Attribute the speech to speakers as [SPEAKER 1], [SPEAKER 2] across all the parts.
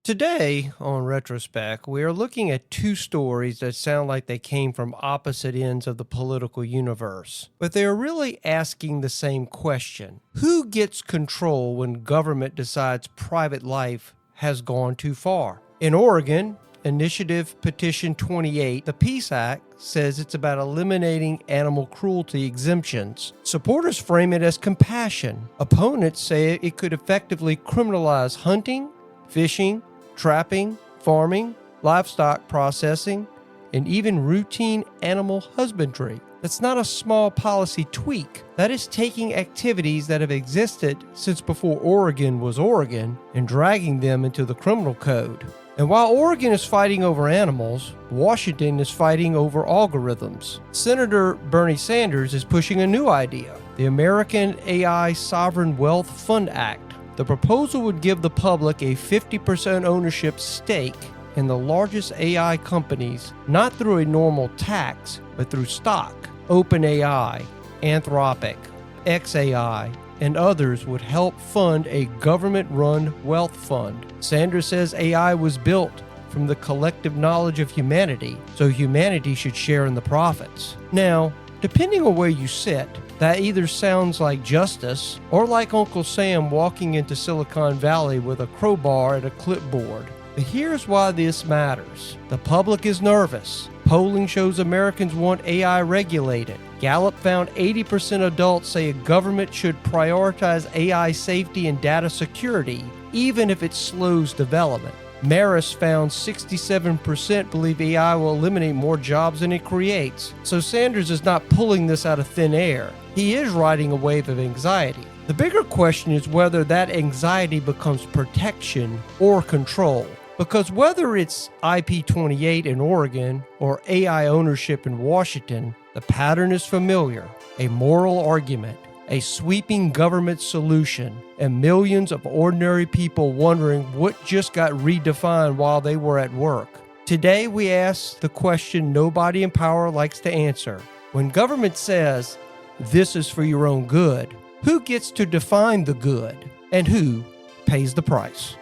[SPEAKER 1] Today on Retrospect, we are looking at two stories that sound like they came from opposite ends of the political universe, but they are really asking the same question. Who gets control when government decides private life has gone too far? In Oregon, Initiative Petition 28, the Peace Act, says it's about eliminating animal cruelty exemptions. Supporters frame it as compassion. Opponents say it could effectively criminalize hunting, fishing, trapping, farming, livestock processing, and even routine animal husbandry. That's not a small policy tweak. That is taking activities that have existed since before Oregon was Oregon and dragging them into the criminal code. And while Oregon is fighting over animals, Washington is fighting over algorithms. Senator Bernie Sanders is pushing a new idea, the American AI Sovereign Wealth Fund Act. The proposal would give the public a 50% ownership stake in the largest AI companies, not through a normal tax, but through stock. OpenAI, Anthropic, xAI, and others would help fund a government-run wealth fund. Sanders says AI was built from the collective knowledge of humanity, so humanity should share in the profits. Now, depending on where you sit, that either sounds like justice or like Uncle Sam walking into Silicon Valley with a crowbar and a clipboard. But here's why this matters. The public is nervous. Polling shows Americans want AI regulated. Gallup found 80% adults say a government should prioritize AI safety and data security, even if it slows development. Marist found 67% believe AI will eliminate more jobs than it creates. So Sanders is not pulling this out of thin air. He is riding a wave of anxiety. The bigger question is whether that anxiety becomes protection or control. Because whether it's IP28 in Oregon or AI ownership in Washington, the pattern is familiar. A moral argument, a sweeping government solution, and millions of ordinary people wondering what just got redefined while they were at work. Today we ask the question nobody in power likes to answer. When government says, "This is for your own good," who gets to define the good, and who pays the price?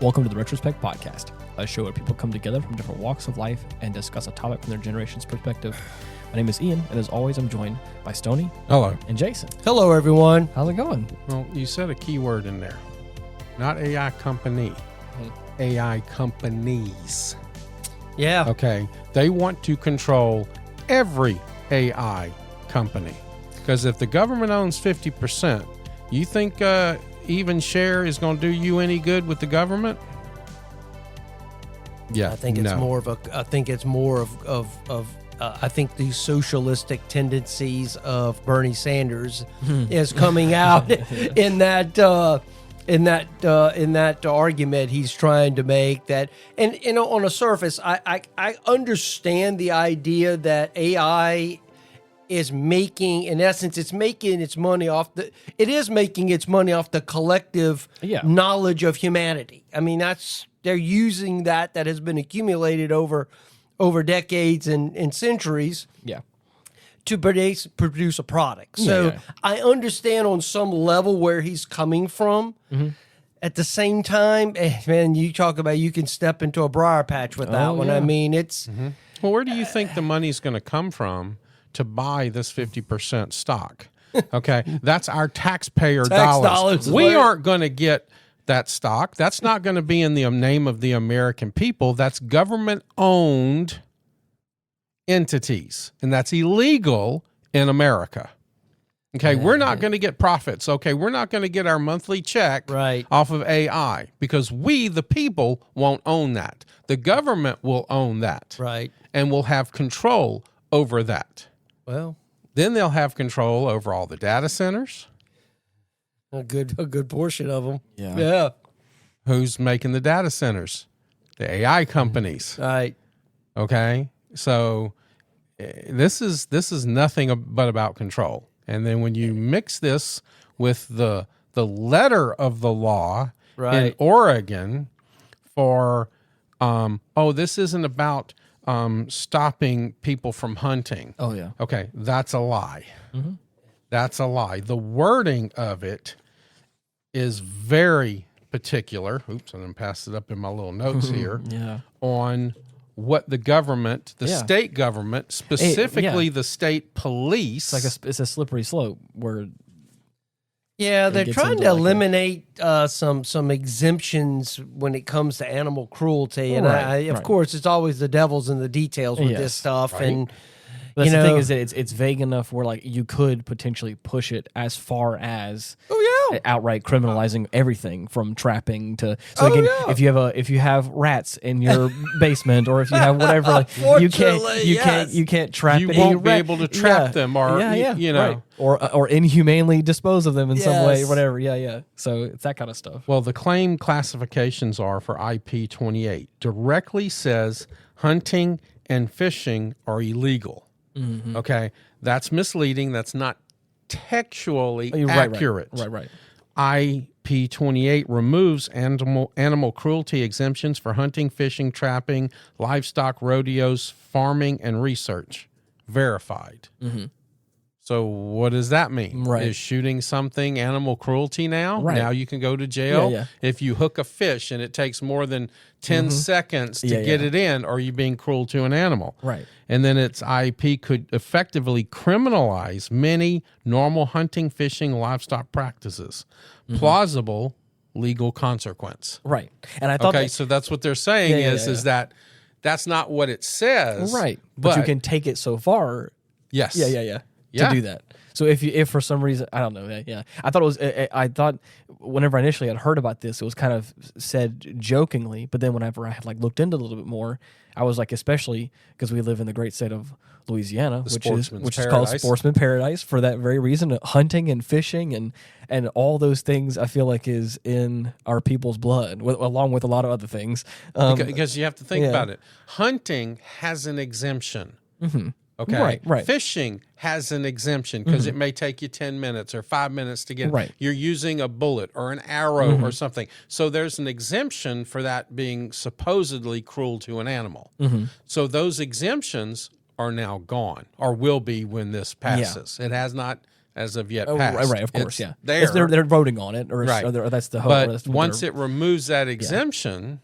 [SPEAKER 2] Welcome to the Retrospect Podcast, a show where people come together from different walks of life and discuss a topic from their generation's perspective. My name is Ian, and as always, I'm joined by Stoney.
[SPEAKER 3] Hello.
[SPEAKER 2] And Jason.
[SPEAKER 1] Hello, everyone.
[SPEAKER 2] How's it going?
[SPEAKER 3] Well, you said a key word in there. Not AI company. AI companies.
[SPEAKER 1] Yeah.
[SPEAKER 3] Okay. They want to control every AI company. Because if the government owns 50%, you think even share is going to do you any good with the government? Yeah.
[SPEAKER 1] I think it's more of I think these socialistic tendencies of Bernie Sanders is coming out in that argument he's trying to make. That, and you know, on the surface, I understand the idea that AI is making, in essence, it's making its money off the collective knowledge of humanity. I mean, they're using that has been accumulated over decades and centuries to produce a product. So I understand on some level where he's coming from. Mm-hmm. At the same time, man, you talk about you can step into a briar patch with that one. Yeah. I mean, it's...
[SPEAKER 3] Mm-hmm. Well, where do you think the money's going to come from to buy this 50% stock? Okay, that's our taxpayer dollars. We aren't going to get that stock. That's not going to be in the name of the American people. That's government-owned entities, and that's illegal in America. Okay, we're not going to get profits. Okay, we're not going to get our monthly check off of AI because we, the people, won't own that. The government will own that, and will have control over that.
[SPEAKER 1] Well,
[SPEAKER 3] then they'll have control over all the data centers.
[SPEAKER 1] A good portion of them.
[SPEAKER 2] Yeah.
[SPEAKER 3] Who's making the data centers? The AI companies.
[SPEAKER 1] Right.
[SPEAKER 3] Okay. So this is nothing but about control. And then when you mix this with the letter of the law in Oregon, for, this isn't about stopping people from hunting.
[SPEAKER 2] Oh, yeah.
[SPEAKER 3] Okay, that's a lie. Mm-hmm. That's a lie. The wording of it is very particular. Oops, I didn't pass it up in my little notes here.
[SPEAKER 2] Yeah.
[SPEAKER 3] On what the government, the state government, specifically the state police.
[SPEAKER 2] It's a slippery slope where.
[SPEAKER 1] Yeah, they're trying to eliminate some exemptions when it comes to animal cruelty, and of course, it's always the devil's in the details with this stuff. Right. And
[SPEAKER 2] but the thing is that it's vague enough where like you could potentially push it as far as outright criminalizing everything from trapping to. So again, if you have rats in your basement or if you have whatever, like, you can't trap.
[SPEAKER 3] You won't be able to trap them, or you know.
[SPEAKER 2] Right. Or inhumanely dispose of them in some way, whatever. Yeah. So it's that kind of stuff.
[SPEAKER 3] Well, the claim classifications are for IP28 directly says hunting and fishing are illegal. Mm-hmm. Okay, that's misleading. That's not textually accurate.
[SPEAKER 2] Right.
[SPEAKER 3] IP28 removes animal cruelty exemptions for hunting, fishing, trapping, livestock, rodeos, farming, and research. Verified. Mm-hmm. So what does that mean?
[SPEAKER 2] Right.
[SPEAKER 3] Is shooting something animal cruelty now?
[SPEAKER 2] Right.
[SPEAKER 3] Now you can go to jail? If you hook a fish and it takes more than 10 seconds to get it in, are you being cruel to an animal?
[SPEAKER 2] Right.
[SPEAKER 3] And then its IP could effectively criminalize many normal hunting, fishing, livestock practices. Plausible legal consequence.
[SPEAKER 2] Right. And I thought
[SPEAKER 3] so that's what they're saying is that that's not what it says.
[SPEAKER 2] Right. But you can take it so far.
[SPEAKER 3] Yes.
[SPEAKER 2] To do that. So if for some reason, I don't know. Yeah. I thought whenever initially I'd heard about this, it was kind of said jokingly, but then whenever I had like looked into it a little bit more, I was like, especially because we live in the great state of Louisiana, which is called Sportsman Paradise for that very reason. Hunting and fishing and all those things I feel like is in our people's blood, along with a lot of other things.
[SPEAKER 3] Because you have to think about it. Hunting has an exemption.
[SPEAKER 2] Mm-hmm.
[SPEAKER 3] Okay.
[SPEAKER 2] Right.
[SPEAKER 3] Fishing has an exemption because it may take you 10 minutes or 5 minutes to get it.
[SPEAKER 2] Right.
[SPEAKER 3] You're using a bullet or an arrow or something. So there's an exemption for that being supposedly cruel to an animal. Mm-hmm. So those exemptions are now gone or will be when this passes. It has not as of yet passed.
[SPEAKER 2] Right, of course,
[SPEAKER 3] They're
[SPEAKER 2] voting on it, or that's the hope.
[SPEAKER 3] But once it removes that exemption,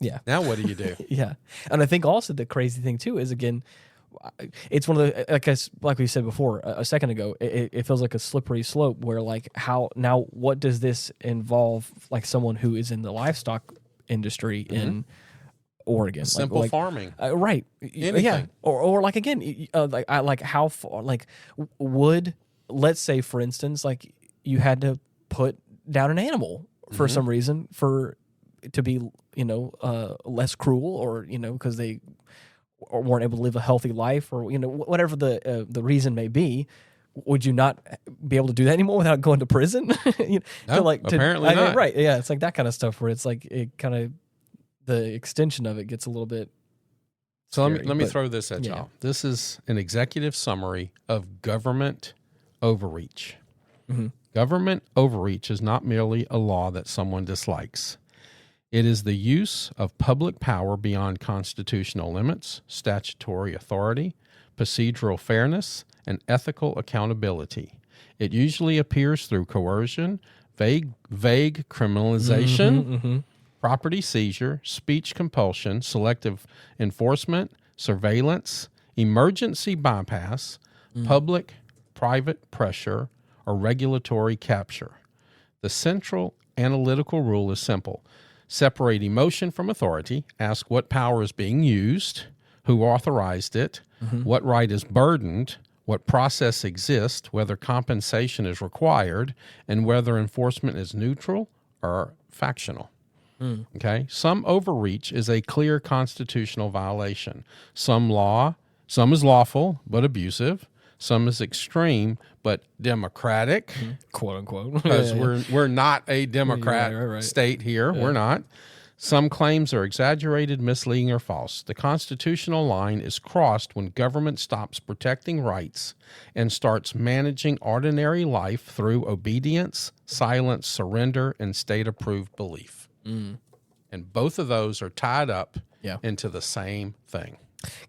[SPEAKER 3] now what do you do?
[SPEAKER 2] And I think also the crazy thing too is, again, it's one of the, like we said before a second ago, it feels like a slippery slope where like what does this involve, like someone who is in the livestock industry in Oregon,
[SPEAKER 3] simple farming,
[SPEAKER 2] right?
[SPEAKER 3] Anything.
[SPEAKER 2] Or like again, like how far, like would, let's say for instance, like you had to put down an animal for some reason to be less cruel, or because they or weren't able to live a healthy life, or whatever the reason may be, would you not be able to do that anymore without going to prison?
[SPEAKER 3] Apparently not.
[SPEAKER 2] Right? Yeah, it's like that kind of stuff where it's like it kind of, the extension of it gets a little bit.
[SPEAKER 3] So let me throw this at y'all. This is an executive summary of government overreach. Mm-hmm. Government overreach is not merely a law that someone dislikes. It is the use of public power beyond constitutional limits, statutory authority, procedural fairness, and ethical accountability. It usually appears through coercion, vague criminalization, property seizure, speech compulsion, selective enforcement, surveillance, emergency bypass, public-private pressure, or regulatory capture. The central analytical rule is simple. Separate emotion from authority. Ask what power is being used, who authorized it, what right is burdened, what process exists, whether compensation is required, and whether enforcement is neutral or factional. Okay? Some overreach is a clear constitutional violation. Some is lawful but abusive. Some is extreme but democratic,
[SPEAKER 2] quote unquote,
[SPEAKER 3] because we're not a Democrat state here. We're not. Some claims are exaggerated, misleading, or false. The constitutional line is crossed when government stops protecting rights and starts managing ordinary life through obedience, silence, surrender, and state-approved belief. And And both of those are tied up
[SPEAKER 2] Yeah.
[SPEAKER 3] into the same thing.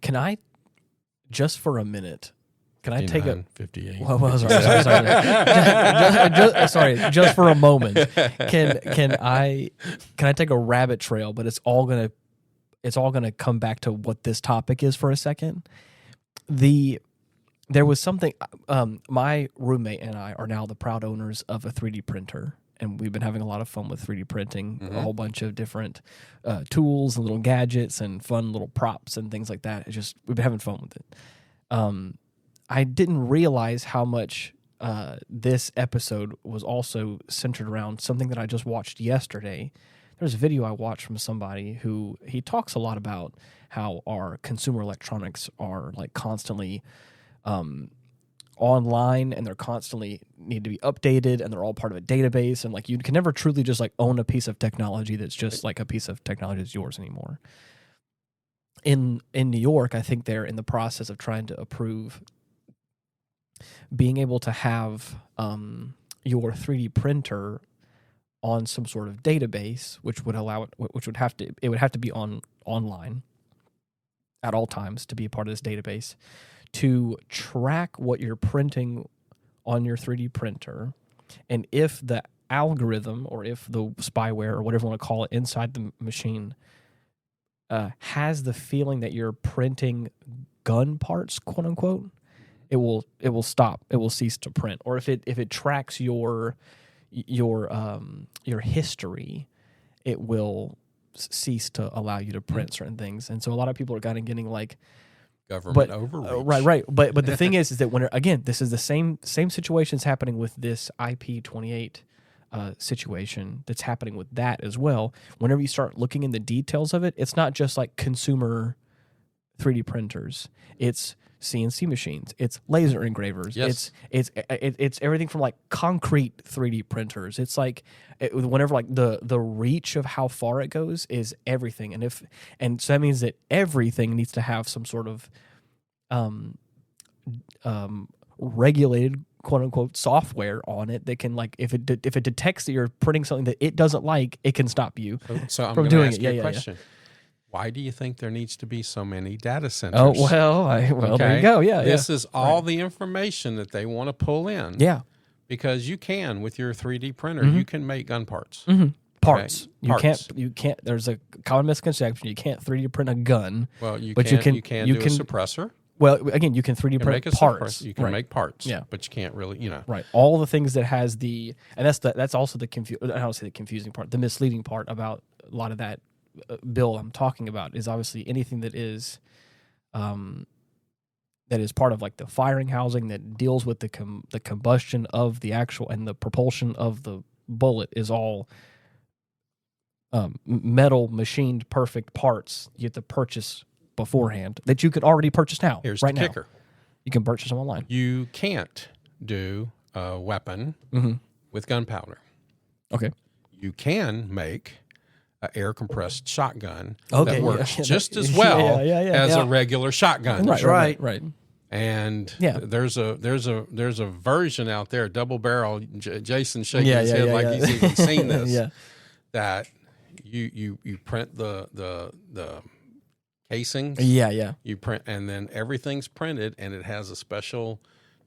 [SPEAKER 2] Can I, just for a minute, can I take a
[SPEAKER 3] 58.
[SPEAKER 2] Well, sorry, just for a moment. Can I take a rabbit trail? But it's all gonna come back to what this topic is for a second. There was something. My roommate and I are now the proud owners of a 3D printer, and we've been having a lot of fun with 3D printing. A whole bunch of different tools and little gadgets and fun little props and things like that. We've been having fun with it. I didn't realize how much this episode was also centered around something that I just watched yesterday. There's a video I watched from somebody who he talks a lot about how our consumer electronics are like constantly online, and they're constantly need to be updated, and they're all part of a database, and like you can never truly just like own a piece of technology that's just like a piece of technology that's yours anymore. In New York, I think they're in the process of trying to approve being able to have your 3D printer on some sort of database, which would allow it, which would have to be online at all times to be a part of this database, to track what you're printing on your 3D printer, and if the algorithm or if the spyware or whatever you want to call it inside the machine has the feeling that you're printing gun parts, quote unquote, it will stop. It will cease to print. Or if it tracks your history, it will cease to allow you to print certain things. And so a lot of people are kind of getting like
[SPEAKER 3] government overreach.
[SPEAKER 2] Right. But the thing is that when again, this is the same situations happening with this IP28 situation that's happening with that as well. Whenever you start looking in the details of it, it's not just like consumer 3D printers. It's CNC machines. It's laser engravers.
[SPEAKER 3] Yes.
[SPEAKER 2] It's everything from like concrete 3D printers. It's like whenever like the reach of how far it goes is everything. And so that means that everything needs to have some sort of regulated, quote unquote, software on it that can, like, if it detects that you're printing something that it doesn't like, it can stop you
[SPEAKER 3] so I'm
[SPEAKER 2] from
[SPEAKER 3] gonna
[SPEAKER 2] doing
[SPEAKER 3] ask
[SPEAKER 2] it.
[SPEAKER 3] you
[SPEAKER 2] Yeah.
[SPEAKER 3] a question. Why do you think there needs to be so many data centers?
[SPEAKER 2] Oh, well, there you go. Yeah,
[SPEAKER 3] this is all the information that they want to pull in.
[SPEAKER 2] Yeah.
[SPEAKER 3] Because you can, with your 3D printer, you can make gun parts.
[SPEAKER 2] Parts.
[SPEAKER 3] Okay?
[SPEAKER 2] You can't. There's a common misconception. You can't 3D print a gun.
[SPEAKER 3] Well, you
[SPEAKER 2] but
[SPEAKER 3] can
[SPEAKER 2] you
[SPEAKER 3] do a suppressor.
[SPEAKER 2] Well, again, you can 3D print parts.
[SPEAKER 3] You can make parts.
[SPEAKER 2] Yeah.
[SPEAKER 3] But you can't really,
[SPEAKER 2] Right. All the things that has and that's also the I don't say the confusing part. The misleading part about a lot of that bill I'm talking about is obviously anything that is part of like the firing housing that deals with the combustion of the actual and the propulsion of the bullet is all metal machined perfect parts you have to purchase beforehand that you could already purchase now.
[SPEAKER 3] Here's
[SPEAKER 2] right
[SPEAKER 3] the
[SPEAKER 2] now.
[SPEAKER 3] kicker.
[SPEAKER 2] You can purchase them online.
[SPEAKER 3] You can't do a weapon with gunpowder.
[SPEAKER 2] Okay.
[SPEAKER 3] You can make an air compressed shotgun
[SPEAKER 2] Okay,
[SPEAKER 3] that works
[SPEAKER 2] yeah.
[SPEAKER 3] just as well
[SPEAKER 2] Yeah,
[SPEAKER 3] as
[SPEAKER 2] yeah.
[SPEAKER 3] a regular shotgun.
[SPEAKER 2] Right.
[SPEAKER 3] And
[SPEAKER 2] Yeah.
[SPEAKER 3] there's a version out there, double barrel. Jason shaking his head like he's even seen this.
[SPEAKER 2] Yeah.
[SPEAKER 3] That you print the casings.
[SPEAKER 2] Yeah.
[SPEAKER 3] You print, and then everything's printed, and it has a special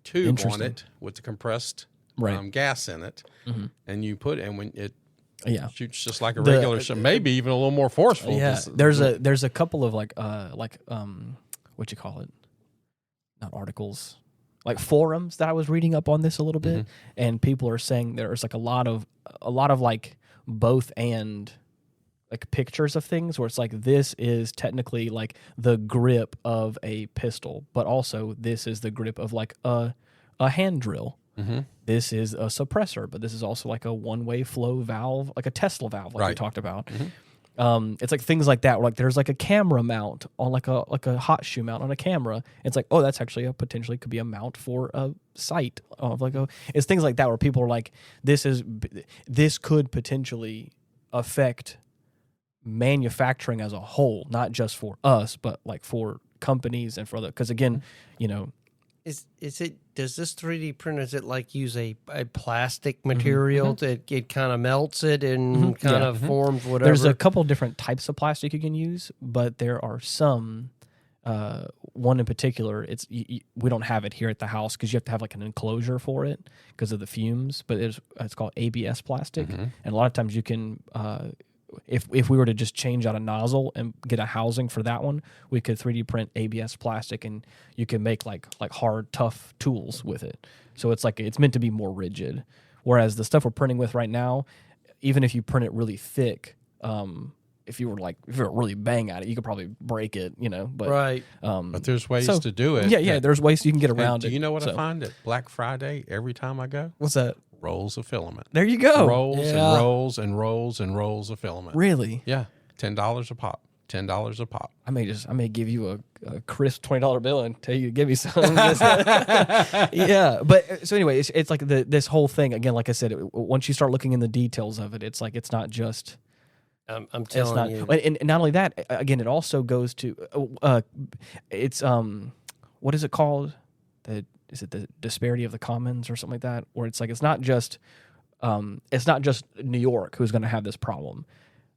[SPEAKER 3] tube on it with the compressed gas in it, and you put, and when it shoots just like a regular shot, maybe even a little more forceful.
[SPEAKER 2] Yeah, there's a couple of like what you call it, not articles, like forums that I was reading up on this a little bit, and people are saying there's like a lot of like both and like pictures of things where it's like this is technically like the grip of a pistol, but also this is the grip of like a hand drill. This is a suppressor, but this is also like a one-way flow valve, like a Tesla valve, like we talked about. It's like things like that. Where like there's like a camera mount on like a hot shoe mount on a camera. It's like, oh, that's actually potentially could be a mount for a sight of like it's things like that where people are like, this could potentially affect manufacturing as a whole, not just for us, but like for companies and for because again,
[SPEAKER 1] Is it? Does this 3D print? Is it like use a plastic material that it kind of melts it and kind of forms whatever?
[SPEAKER 2] There's a couple different types of plastic you can use, but there are some. One in particular, we don't have it here at the house because you have to have like an enclosure for it because of the fumes. But it's called ABS plastic, and a lot of times you can. If we were to just change out a nozzle and get a housing for that one, we could 3D print ABS plastic, and you can make like hard, tough tools with it. So it's meant to be more rigid. Whereas the stuff we're printing with right now, even if you print it really thick, if you were really bang at it, you could probably break it, But
[SPEAKER 1] right.
[SPEAKER 3] But there's ways to do it.
[SPEAKER 2] Yeah. There's ways you can get around it.
[SPEAKER 3] Do you know what I find at Black Friday every time I go?
[SPEAKER 2] What's that?
[SPEAKER 3] Rolls of filament.
[SPEAKER 2] There you go.
[SPEAKER 3] Rolls and rolls and rolls and rolls of filament.
[SPEAKER 2] Really?
[SPEAKER 3] Yeah. $10 a pop. $10 a pop.
[SPEAKER 2] I may give you a crisp $20 bill and tell you to give me some. Yeah, but so anyway, it's like this whole thing again. Like I said, once you start looking in the details of it, it's like it's not just.
[SPEAKER 1] I'm telling you,
[SPEAKER 2] and not only that. Again, it also goes to it's what is it called? Is it the disparity of the commons or something like that? Or it's like it's not just New York who's going to have this problem.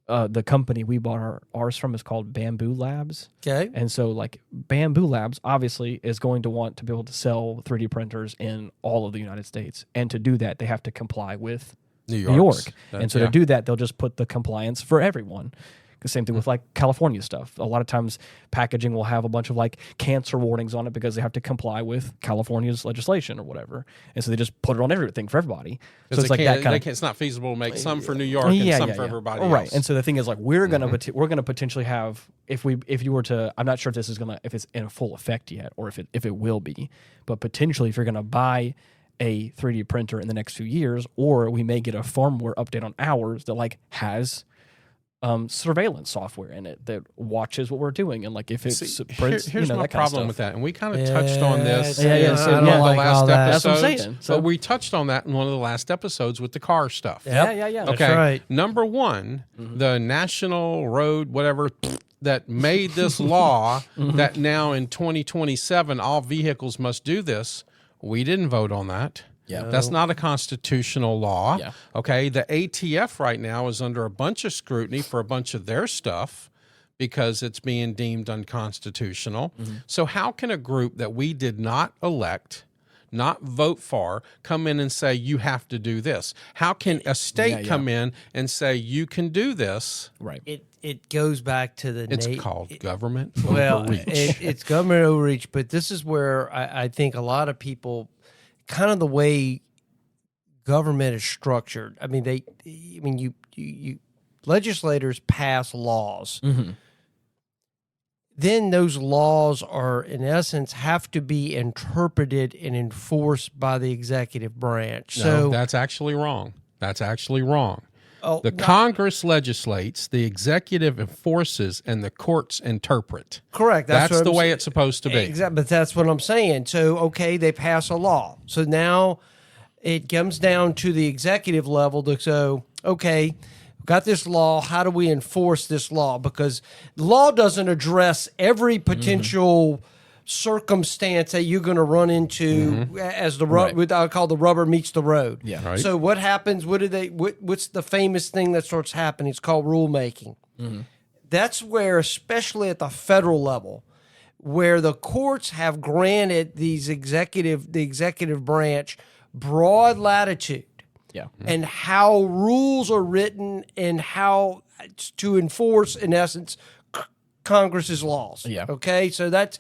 [SPEAKER 2] The company we bought ours from is called Bamboo Labs.
[SPEAKER 1] Okay.
[SPEAKER 2] And so like Bamboo Labs obviously is going to want to be able to sell 3D printers in all of the United States. And to do that, they have to comply with New York. And so to do that, they'll just put the compliance for everyone. The same thing with like California stuff. A lot of times packaging will have a bunch of like cancer warnings on it because they have to comply with California's legislation or whatever. And so they just put it on everything for everybody. So it's like that kind of.
[SPEAKER 3] It's not feasible to make some for New York and some for everybody else.
[SPEAKER 2] Right. And so the thing is like we're gonna potentially have if you were to, I'm not sure if it's in full effect yet or if it will be, but potentially if you're gonna buy a 3D printer in the next few years, or we may get a firmware update on ours that like has surveillance software in it that watches what we're doing, and like if it prints,
[SPEAKER 3] here's my
[SPEAKER 2] that
[SPEAKER 3] problem with that, and we kind of touched on this in
[SPEAKER 1] I
[SPEAKER 3] one
[SPEAKER 1] don't
[SPEAKER 3] of the
[SPEAKER 1] like
[SPEAKER 3] last
[SPEAKER 1] all that.
[SPEAKER 3] episodes.
[SPEAKER 2] That's what I'm saying. So,
[SPEAKER 3] but we touched on that in one of the last episodes with the car stuff.
[SPEAKER 2] Yeah.
[SPEAKER 1] That's
[SPEAKER 3] Okay.
[SPEAKER 1] right.
[SPEAKER 3] Number one, the National Road whatever that made this law that now in 2027 all vehicles must do this. We didn't vote on that.
[SPEAKER 2] Yeah.
[SPEAKER 3] That's not a constitutional law.
[SPEAKER 2] Yeah.
[SPEAKER 3] Okay. The ATF right now is under a bunch of scrutiny for a bunch of their stuff because it's being deemed unconstitutional. So how can a group that we did not elect, not vote for, come in and say, you have to do this? How can a state come in and say, you can do this?
[SPEAKER 2] Right.
[SPEAKER 1] It goes back to the.
[SPEAKER 3] It's called government
[SPEAKER 1] overreach.
[SPEAKER 3] overreach.
[SPEAKER 1] It's government overreach, but this is where I think a lot of people, kind of the way government is structured. I mean, you legislators pass laws. Then those laws are, in essence, have to be interpreted and enforced by the executive branch.
[SPEAKER 3] No, that's actually wrong. That's actually wrong. The Congress legislates, the executive enforces, and the courts interpret.
[SPEAKER 1] Correct.
[SPEAKER 3] That's the way it's supposed to be.
[SPEAKER 1] Exactly. But that's what I'm saying. So, okay, they pass a law. So now it comes down to the executive level to so, okay, got this law. How do we enforce this law? Because the law doesn't address every potential circumstance that you're going to run into as what I call the rubber meets the road.
[SPEAKER 2] Yeah.
[SPEAKER 3] Right.
[SPEAKER 1] So what happens? What's the famous thing that starts happening? It's called rulemaking. That's where, especially at the federal level, where the courts have granted the executive branch broad latitude.
[SPEAKER 2] Yeah.
[SPEAKER 1] And how rules are written and how to enforce, in essence, Congress's laws.
[SPEAKER 2] Yeah.
[SPEAKER 1] Okay. So that's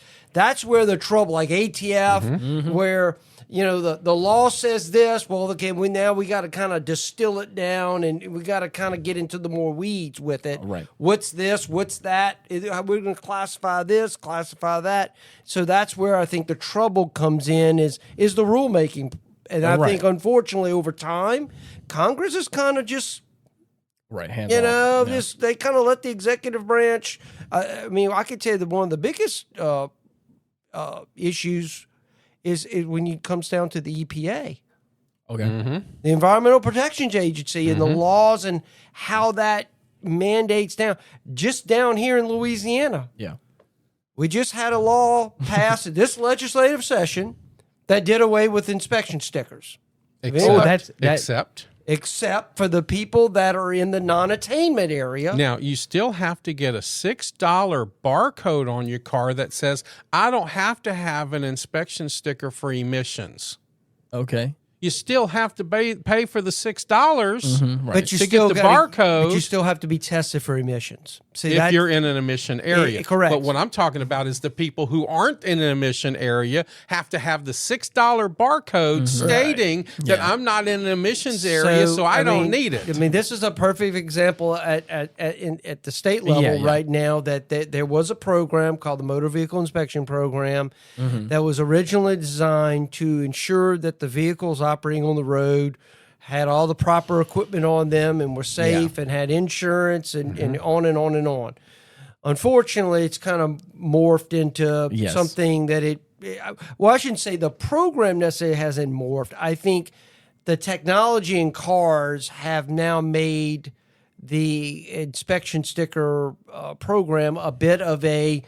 [SPEAKER 1] where the trouble, like ATF, where the law says this. Well, okay, we got to kind of distill it down, and we got to kind of get into the more weeds with it.
[SPEAKER 2] Right.
[SPEAKER 1] What's this? What's that? We're going to classify this, classify that. So that's where I think the trouble comes in is the rulemaking. And I think, unfortunately, over time, Congress is kind of just,
[SPEAKER 2] hands off.
[SPEAKER 1] just they kind of let the executive branch. I mean, I could tell you that one of the biggest issues is when it comes down to the EPA.
[SPEAKER 2] Okay.
[SPEAKER 1] The Environmental Protection Agency and the laws and how that mandates down. Just down here in Louisiana.
[SPEAKER 2] Yeah.
[SPEAKER 1] We just had a law passed in this legislative session that did away with inspection stickers. Except for the people that are in the non-attainment area.
[SPEAKER 3] Now, you still have to get a $6 barcode on your car that says, I don't have to have an inspection sticker for emissions.
[SPEAKER 2] Okay.
[SPEAKER 3] You still have to pay for the $6
[SPEAKER 1] but you
[SPEAKER 3] to
[SPEAKER 1] still
[SPEAKER 3] get the barcode.
[SPEAKER 1] But you still have to be tested for emissions. See,
[SPEAKER 3] if you're in an emission area.
[SPEAKER 1] Correct.
[SPEAKER 3] But what I'm talking about is the people who aren't in an emission area have to have the $6 barcode stating that I'm not in an emissions area, so I don't need it.
[SPEAKER 1] I mean, this is a perfect example at the state level right now that there was a program called the Motor Vehicle Inspection Program that was originally designed to ensure that the vehicles operating on the road had all the proper equipment on them and were safe and had insurance and on and on and on. Unfortunately, it's kind of morphed into something that I shouldn't say the program necessarily hasn't morphed. I think the technology in cars have now made the inspection sticker program a bit of a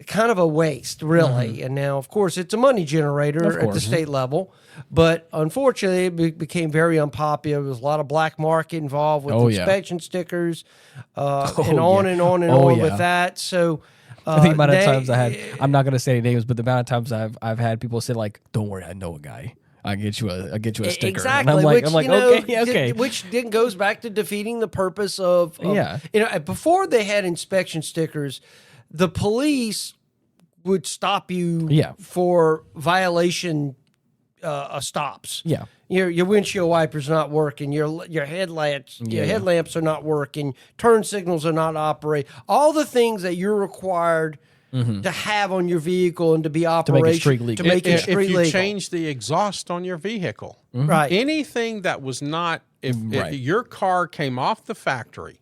[SPEAKER 1] kind of a waste, really. And now, of course, it's a money generator at the state level. But unfortunately, it became very unpopular. There was a lot of black market involved with inspection stickers and on and on and on with that. So
[SPEAKER 2] I think the amount of times I'm not going to say any names, but the amount of times I've had people say, like, don't worry, I know a guy. I'll get you a sticker.
[SPEAKER 1] Exactly.
[SPEAKER 2] And I'm like, okay.
[SPEAKER 1] Which then goes back to defeating the purpose of before they had inspection stickers, the police would stop you for violation stops.
[SPEAKER 2] Yeah.
[SPEAKER 1] Your windshield wipers not working, your headlamps are not working, turn signals are not operating. All the things that you're required to have on your vehicle and to be operational to make it street legal.
[SPEAKER 3] If you change the exhaust on your vehicle,
[SPEAKER 1] right?
[SPEAKER 3] Anything that was not if your car came off the factory.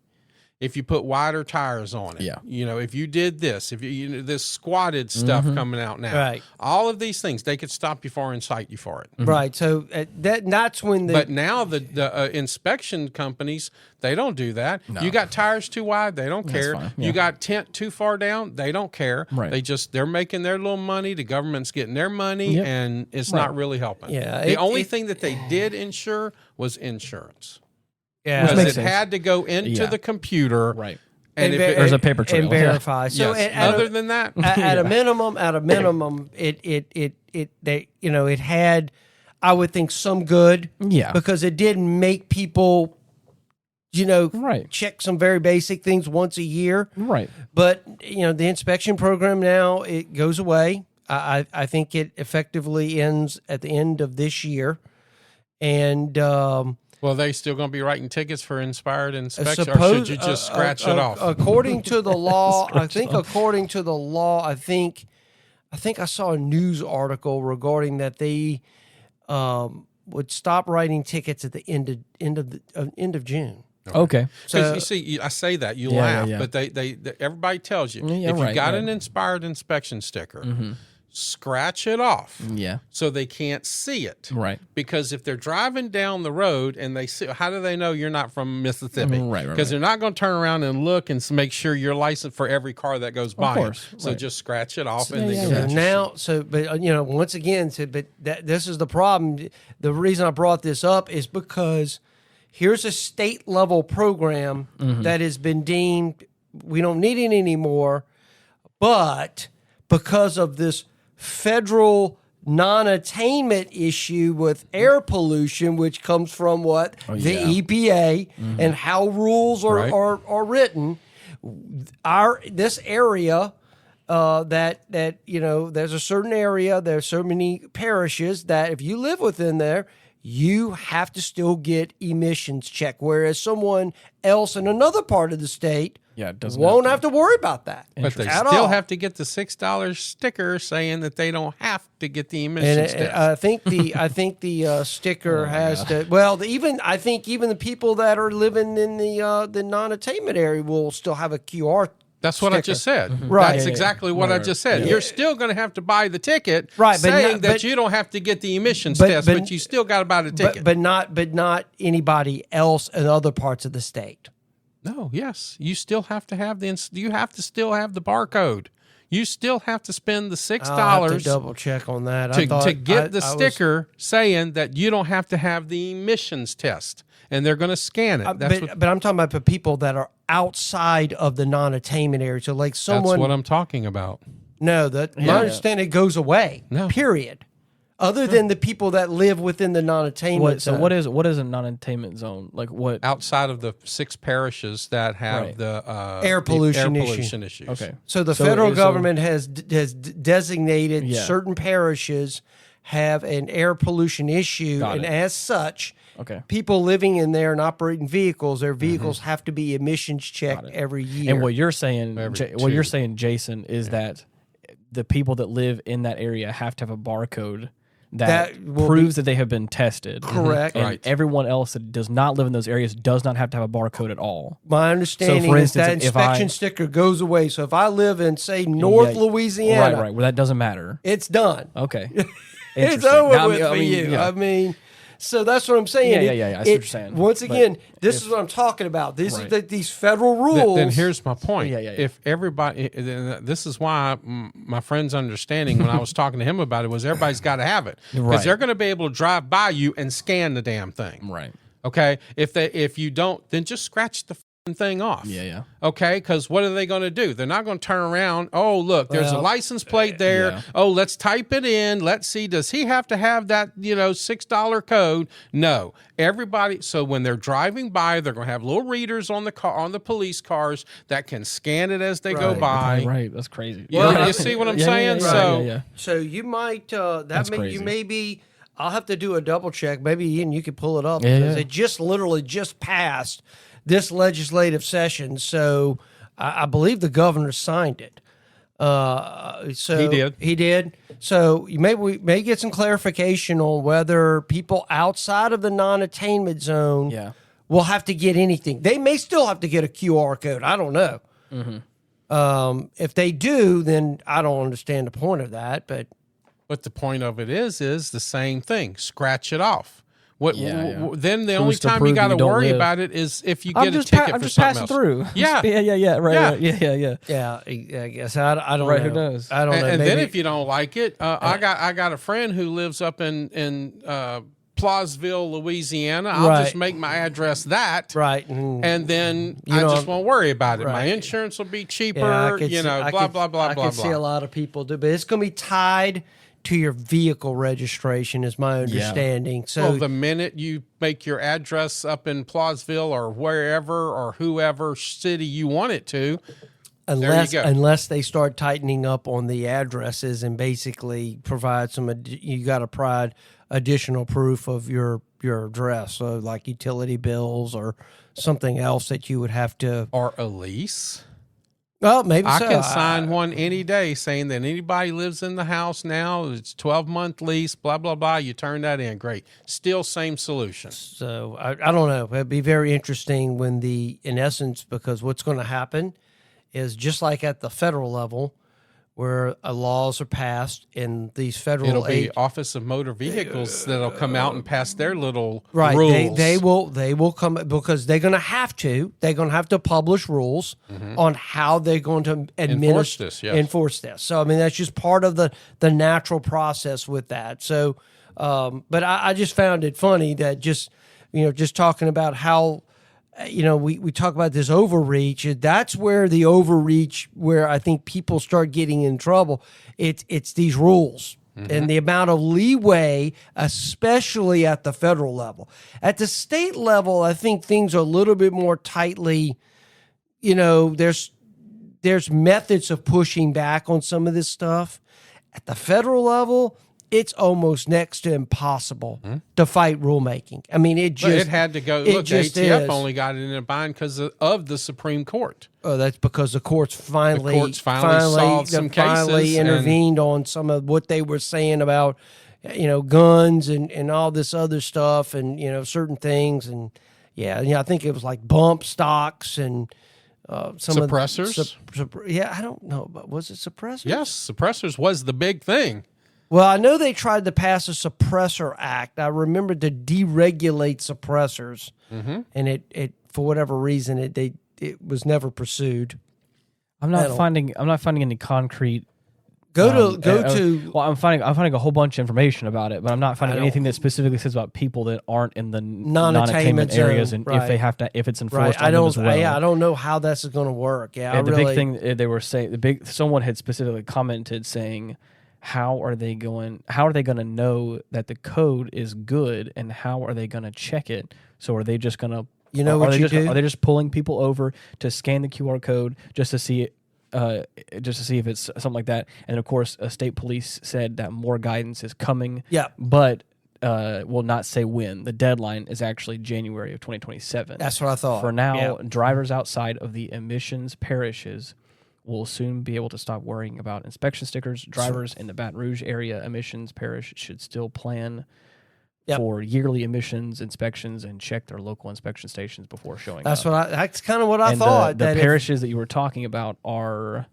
[SPEAKER 3] If you put wider tires on it, if you did this, if you this squatted stuff coming out now, all of these things, they could stop you for and cite you for it.
[SPEAKER 1] Right. So that's when
[SPEAKER 3] But now the inspection companies, they don't do that. No. You got tires too wide, they don't care. Yeah. You got tent too far down, they don't care. Right. They're making their little money. The government's getting their money, and it's not really helping.
[SPEAKER 1] Yeah.
[SPEAKER 3] The only thing that they did insure was insurance.
[SPEAKER 1] Yeah,
[SPEAKER 3] because it had to go into the computer,
[SPEAKER 2] right?
[SPEAKER 3] And
[SPEAKER 2] there's a paper trail
[SPEAKER 1] and verify. So,
[SPEAKER 3] other than that,
[SPEAKER 1] at a minimum, it had, I would think, some good, because it didn't make people, check some very basic things once a year,
[SPEAKER 2] right?
[SPEAKER 1] But the inspection program now it goes away. I think it effectively ends at the end of this year, and.
[SPEAKER 3] Well, they still going to be writing tickets for inspired inspection, or should you just scratch it off?
[SPEAKER 1] According to the law, I think I saw a news article regarding that they would stop writing tickets at the end of June.
[SPEAKER 2] Okay.
[SPEAKER 3] So you see, I say that you laugh, but they everybody tells you if you got an inspired inspection sticker. Scratch it off, so they can't see it,
[SPEAKER 2] right?
[SPEAKER 3] Because if they're driving down the road and they see, how do they know you're not from Mississippi?
[SPEAKER 2] Right.
[SPEAKER 3] Because they're not going to turn around and look and make sure you're licensed for every car that goes by.
[SPEAKER 2] Of course,
[SPEAKER 3] so just scratch it off and
[SPEAKER 1] once again, this is the problem. The reason I brought this up is because here's a state level program that has been deemed we don't need it anymore, but because of this federal non-attainment issue with air pollution, which comes from the EPA and how rules are written. This area there's a certain area, there's so many parishes that if you live within there, you have to still get emissions checked, whereas someone else in another part of the state won't have to worry about that.
[SPEAKER 3] But they still have to get the $6 sticker saying that they don't have to get the emissions test.
[SPEAKER 1] I think the sticker has to. Well, I think even the people that are living in the non-attainment area will still have a QR.
[SPEAKER 3] That's what I just said.
[SPEAKER 1] Right.
[SPEAKER 3] That's exactly what I just said. You're still going to have to buy the ticket, saying that you don't have to get the emissions test, but you still got to buy the ticket.
[SPEAKER 1] But not anybody else in other parts of the state.
[SPEAKER 3] No. Yes, you still have to have you have to still have the barcode. you still have to spend the $6
[SPEAKER 1] I'll have to double check on that.
[SPEAKER 3] to get the sticker saying that you don't have to have the emissions test, and they're going to scan it.
[SPEAKER 1] But I'm talking about the people that are outside of the non-attainment area. So like someone.
[SPEAKER 3] That's what I'm talking about.
[SPEAKER 1] No, my understanding goes away.
[SPEAKER 3] No.
[SPEAKER 1] Period. Other than the people that live within the non-attainment zone.
[SPEAKER 2] So what is a non-attainment zone? Like what?
[SPEAKER 3] Outside of the 6 parishes that have the
[SPEAKER 1] air pollution
[SPEAKER 3] issues.
[SPEAKER 2] Okay.
[SPEAKER 1] So the federal government has designated certain parishes have an air pollution issue, and as such, people living in there and operating vehicles, their vehicles have to be emissions checked every year.
[SPEAKER 2] And what you're saying, Jason, is that the people that live in that area have to have a barcode that proves that they have been tested.
[SPEAKER 1] Correct.
[SPEAKER 2] And everyone else that does not live in those areas does not have to have a barcode at all.
[SPEAKER 1] My understanding is that inspection sticker goes away. So if I live in, say, North Louisiana.
[SPEAKER 2] Right, where that doesn't matter.
[SPEAKER 1] It's done.
[SPEAKER 2] Okay.
[SPEAKER 1] It's over with for you. I mean, so that's what I'm saying.
[SPEAKER 2] I see what you're saying.
[SPEAKER 1] Once again, this is what I'm talking about. This is these federal rules.
[SPEAKER 3] Then here's my point. If everybody, this is why my friend's understanding when I was talking to him about it was everybody's got to have it because they're going to be able to drive by you and scan the damn thing.
[SPEAKER 2] Right.
[SPEAKER 3] Okay. If you don't, then just scratch the thing off. Okay, because what are they going to do? They're not going to turn around. Oh, look, there's a license plate there. Oh, let's type it in. Let's see. Does he have to have that $6 code? No. Everybody. So when they're driving by, they're going to have little readers on the car, on the police cars that can scan it as they go by.
[SPEAKER 2] Right. That's crazy.
[SPEAKER 3] You see what I'm saying?
[SPEAKER 1] So you might
[SPEAKER 2] crazy.
[SPEAKER 1] you maybe. I'll have to do a double check. Maybe Ian, you could pull it up because it just literally just passed this legislative session, so I believe the governor signed it. So he did. So we may get some clarification on whether people outside of the non-attainment zone will have to get anything. They may still have to get a QR code. I don't know. If they do, then I don't understand the point of that. But
[SPEAKER 3] the point of it is the same thing. Scratch it off. Then the only time you got to worry about it is if you get a ticket for something else.
[SPEAKER 2] Through.
[SPEAKER 3] Yeah,
[SPEAKER 1] I guess I don't know.
[SPEAKER 2] Who knows?
[SPEAKER 1] I don't know.
[SPEAKER 3] And then if you don't like it, I got a friend who lives up in Plausville, Louisiana. I'll just make my address that.
[SPEAKER 1] Right.
[SPEAKER 3] And then I just won't worry about it. My insurance will be cheaper. Blah, blah, blah.
[SPEAKER 1] I can see a lot of people do, but it's going to be tied to your vehicle registration is my understanding. So
[SPEAKER 3] the minute you make your address up in Plausville or wherever or whoever city you want it to,
[SPEAKER 1] unless they start tightening up on the addresses and basically provide you got to provide additional proof of your address, so like utility bills or something else that you would have to,
[SPEAKER 3] or a lease.
[SPEAKER 1] Well, maybe
[SPEAKER 3] I can sign one any day saying that anybody lives in the house now, it's 12-month lease, blah, blah, blah. You turn that in. Great. Still same solution.
[SPEAKER 1] So I don't know. It'd be very interesting in essence, because what's going to happen is just like at the federal level where laws are passed in these federal
[SPEAKER 3] It'll be Office of Motor Vehicles that'll come out and pass their little
[SPEAKER 1] rules. They will come because they're going to have to publish rules on how they're going to enforce this. So I mean that's just part of the natural process with that. So but I just found it funny that just talking about how we talk about this overreach. That's where the overreach, where I think people start getting in trouble. It's these rules and the amount of leeway, especially at the federal level. At the state level, I think things are a little bit more tightly. There's methods of pushing back on some of this stuff. At the federal level, it's almost next to impossible to fight rulemaking. I mean, it
[SPEAKER 3] had to go. Look, the ATF only got it in a bind because of the Supreme Court.
[SPEAKER 1] Oh, that's because the courts finally
[SPEAKER 3] solved some cases,
[SPEAKER 1] intervened on some of what they were saying about, guns and all this other stuff and, certain things. And I think it was like bump stocks and some
[SPEAKER 3] suppressors.
[SPEAKER 1] I don't know, but was it suppressors?
[SPEAKER 3] Yes, suppressors was the big thing.
[SPEAKER 1] Well, I know they tried to pass a suppressor act. I remember to deregulate suppressors, and it for whatever reason it was never pursued.
[SPEAKER 2] I'm not finding any concrete.
[SPEAKER 1] Go to.
[SPEAKER 2] Well, I'm finding a whole bunch of information about it, but I'm not finding anything that specifically says about people that aren't in the non-attainment areas and if it's enforced on them as well.
[SPEAKER 1] Yeah, I don't know how this is going to work. Yeah,
[SPEAKER 2] and big thing they were saying, someone had specifically commented saying, how are they going to know that the code is good, and how are they going to check it? So are they just going to are they just pulling people over to scan the QR code just to see it? Just to see if it's something like that. And of course, state police said that more guidance is coming.
[SPEAKER 1] Yeah.
[SPEAKER 2] But will not say when. The deadline is actually January of 2027.
[SPEAKER 1] That's what I thought.
[SPEAKER 2] For now, drivers outside of the emissions parishes will soon be able to stop worrying about inspection stickers. Drivers in the Baton Rouge area emissions parish should still plan for yearly emissions inspections and check their local inspection stations before showing up.
[SPEAKER 1] That's kind of what I thought.
[SPEAKER 2] The parishes that you were talking about are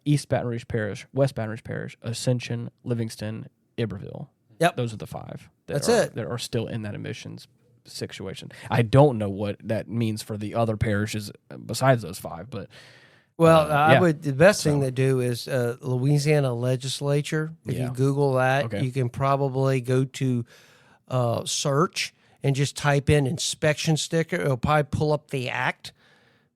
[SPEAKER 2] East Baton Rouge Parish, West Baton Rouge Parish, Ascension, Livingston, Iberville.
[SPEAKER 1] Yep.
[SPEAKER 2] Those are the 5
[SPEAKER 1] that
[SPEAKER 2] are still in that emissions situation. I don't know what that means for the other parishes besides those 5, but
[SPEAKER 1] the best thing to do is Louisiana legislature. If you Google that, you can probably go to search and just type in inspection sticker. It'll probably pull up the act,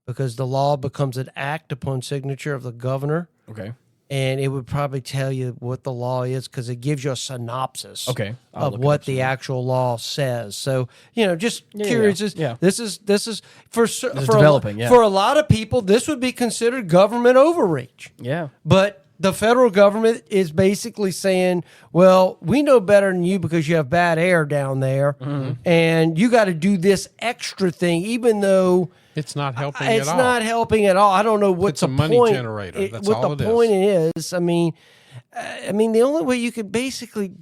[SPEAKER 1] because the law becomes an act upon signature of the governor.
[SPEAKER 2] Okay.
[SPEAKER 1] And it would probably tell you what the law is, because it gives you a synopsis of what the actual law says. So, just curious. This is for
[SPEAKER 2] developing.
[SPEAKER 1] For a lot of people, this would be considered government overreach.
[SPEAKER 2] Yeah.
[SPEAKER 1] But the federal government is basically saying, well, we know better than you because you have bad air down there, and you got to do this extra thing, even though
[SPEAKER 3] it's not helping at all.
[SPEAKER 1] It's not helping at all. I don't know what
[SPEAKER 3] it's a money generator. That's all
[SPEAKER 1] what the point is. I mean, the only way you could basically,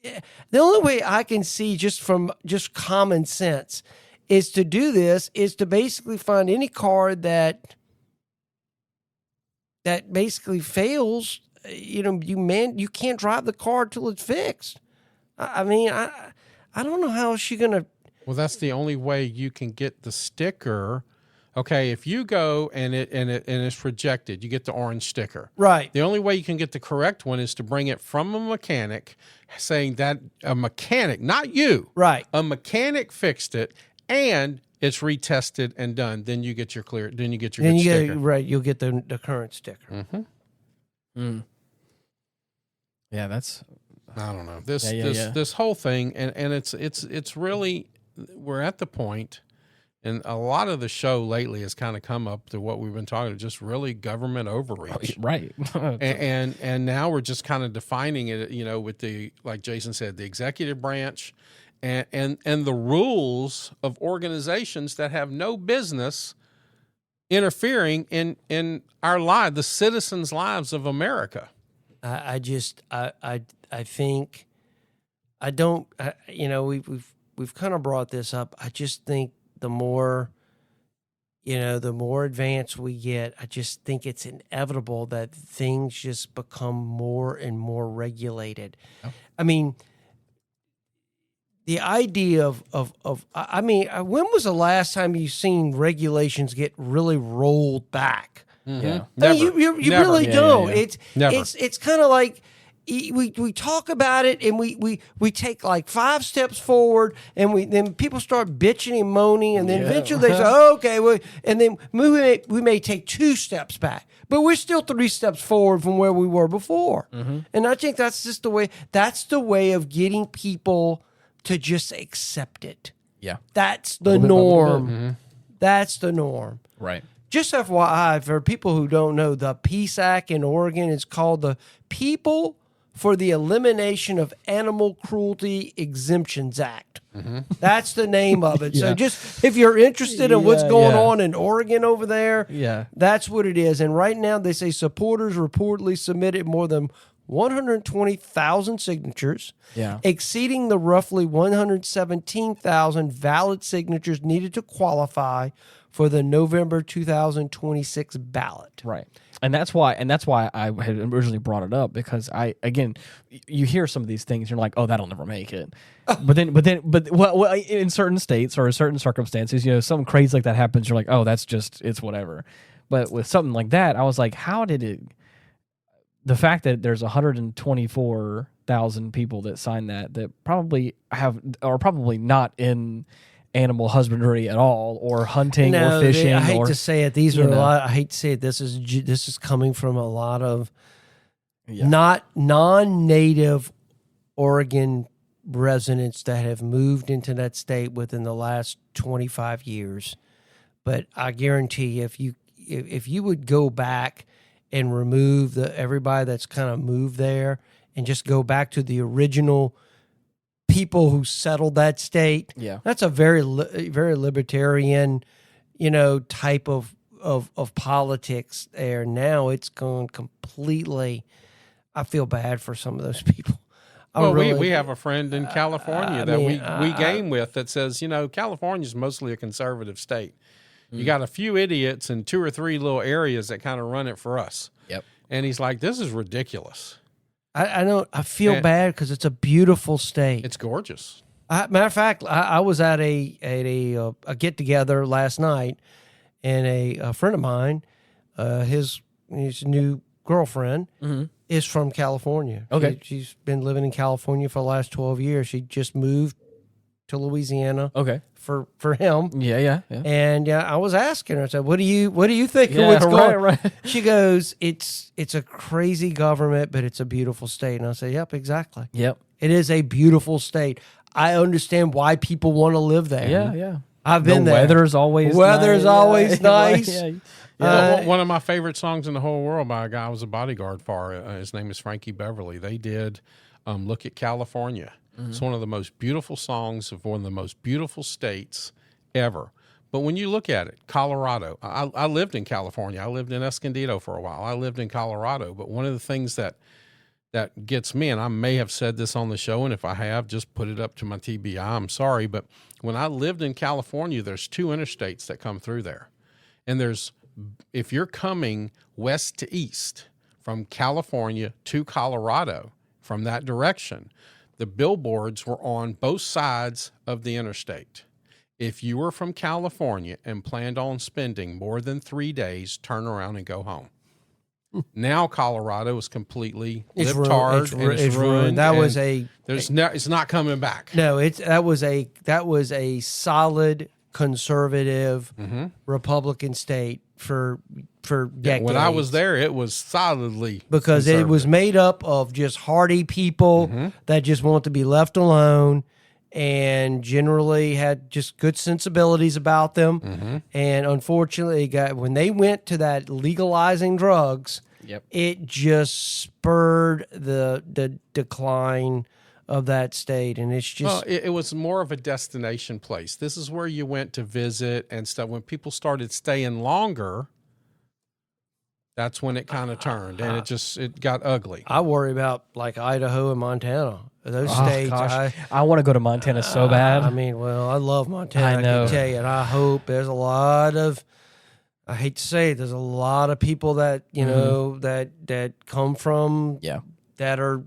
[SPEAKER 1] the only way I can see just from common sense is to do this is to basically find any car that basically fails. You can't drive the car till it's fixed. I don't know how else you're gonna.
[SPEAKER 3] Well, that's the only way you can get the sticker. Okay, if you go and it's rejected, you get the orange sticker.
[SPEAKER 1] Right.
[SPEAKER 3] The only way you can get the correct one is to bring it from a mechanic, saying that a mechanic, not you,
[SPEAKER 1] right?
[SPEAKER 3] A mechanic fixed it, and it's retested and done. Then you get your clear. Then you get your good sticker.
[SPEAKER 1] You'll get the current sticker.
[SPEAKER 3] Mm-hmm.
[SPEAKER 2] Mm. Yeah, that's.
[SPEAKER 3] I don't know this whole thing, and it's really, we're at the point, and a lot of the show lately has kind of come up to what we've been talking about, just really government overreach,
[SPEAKER 2] right?
[SPEAKER 3] and now we're just kind of defining it, with the, like Jason said, the executive branch, and the rules of organizations that have no business interfering in our lives, the citizens' lives of America.
[SPEAKER 1] I think I don't. We've kind of brought this up. I just think the more advanced we get, I just think it's inevitable that things just become more and more regulated. Oh. I mean, the idea of when was the last time you seen regulations get really rolled back?
[SPEAKER 2] Mm-hmm. Yeah,
[SPEAKER 1] I mean, you really don't.
[SPEAKER 2] Yeah.
[SPEAKER 1] It's kind of like. We talk about it and we take like 5 steps forward, and then people start bitching and moaning, and then eventually they say, oh, okay, and then we may take 2 steps back, but we're still 3 steps forward from where we were before. Mm-hmm. And I think that's just the way of getting people to just accept it.
[SPEAKER 2] Yeah,
[SPEAKER 1] that's the norm.
[SPEAKER 2] Mm-hmm.
[SPEAKER 1] That's the norm.
[SPEAKER 2] Right.
[SPEAKER 1] Just FYI, for people who don't know, the PEACE Act in Oregon is called the People for the Elimination of Animal Cruelty Exemptions Act. Mm-hmm. That's the name of it. So just if you're interested in what's going on in Oregon over there, that's what it is. And right now they say supporters reportedly submitted more than 120,000 signatures, exceeding the roughly 117,000 valid signatures needed to qualify for the November 2026 ballot.
[SPEAKER 2] Right. And that's why I had originally brought it up, because you hear some of these things and you're like, oh, that'll never make it. But in certain states or in certain circumstances, something crazy like that happens, you're like, oh, it's whatever. But with something like that, I was like, how did it? The fact that there's 124,000 people that signed that probably are probably not in animal husbandry at all, or hunting, or fishing.
[SPEAKER 1] I hate to say it. These are a lot. I hate to say it. This is coming from a lot of not non-native Oregon residents that have moved into that state within the last 25 years. But I guarantee you, if you would go back and remove everybody that's kind of moved there and just go back to the original people who settled that state, that's a very very libertarian, type of politics there. Now it's gone completely. I feel bad for some of those people.
[SPEAKER 3] Well, we have a friend in California that we game with that says, California is mostly a conservative state. You got a few idiots in 2 or 3 little areas that kind of run it for us.
[SPEAKER 2] Yep.
[SPEAKER 3] And he's like, this is ridiculous.
[SPEAKER 1] I know. I feel bad because it's a beautiful state.
[SPEAKER 3] It's gorgeous.
[SPEAKER 1] Matter of fact, I was at a get together last night, and a friend of mine, his new girlfriend is from California.
[SPEAKER 2] Okay,
[SPEAKER 1] she's been living in California for the last 12 years. She just moved to Louisiana.
[SPEAKER 2] Okay.
[SPEAKER 1] For him.
[SPEAKER 2] Yeah.
[SPEAKER 1] And I was asking her, I said, what do you think of what's going on?
[SPEAKER 2] Right.
[SPEAKER 1] She goes, it's a crazy government, but it's a beautiful state. And I say, yep, exactly.
[SPEAKER 2] Yep.
[SPEAKER 1] It is a beautiful state. I understand why people want to live there.
[SPEAKER 2] Yeah.
[SPEAKER 1] I've been there.
[SPEAKER 2] Weather's always
[SPEAKER 1] nice.
[SPEAKER 3] One of my favorite songs in the whole world by a guy I was a bodyguard for, his name is Frankie Beverly. They did Look at California. It's one of the most beautiful songs of one of the most beautiful states ever. But when you look at it, Colorado, I lived in California. I lived in Escondido for a while. I lived in Colorado. But one of the things that gets me, and I may have said this on the show, and if I have, just put it up to my TBI. I'm sorry. But when I lived in California, there's 2 interstates that come through there. And if you're coming west to east from California to Colorado from that direction, the billboards were on both sides of the interstate. If you were from California and planned on spending more than 3 days, turn around and go home. Now Colorado is completely libtard and it's ruined.
[SPEAKER 1] That was
[SPEAKER 3] it's not coming back.
[SPEAKER 1] No, that was a solid conservative Republican state for decades.
[SPEAKER 3] When I was there, it was solidly
[SPEAKER 1] because it was made up of just hardy people that just want to be left alone and generally had just good sensibilities about them. And unfortunately, when they went to that legalizing drugs, it just spurred the decline of that state. And it's just...
[SPEAKER 3] Well, it was more of a destination place. This is where you went to visit and stuff. When people started staying longer, that's when it kind of turned, and it got ugly.
[SPEAKER 1] I worry about like Idaho and Montana. Those states.
[SPEAKER 2] I want to go to Montana so bad.
[SPEAKER 1] I mean, I love Montana. I can tell you, and I hope there's a lot of... I hate to say it, there's a lot of people that, that come from... That are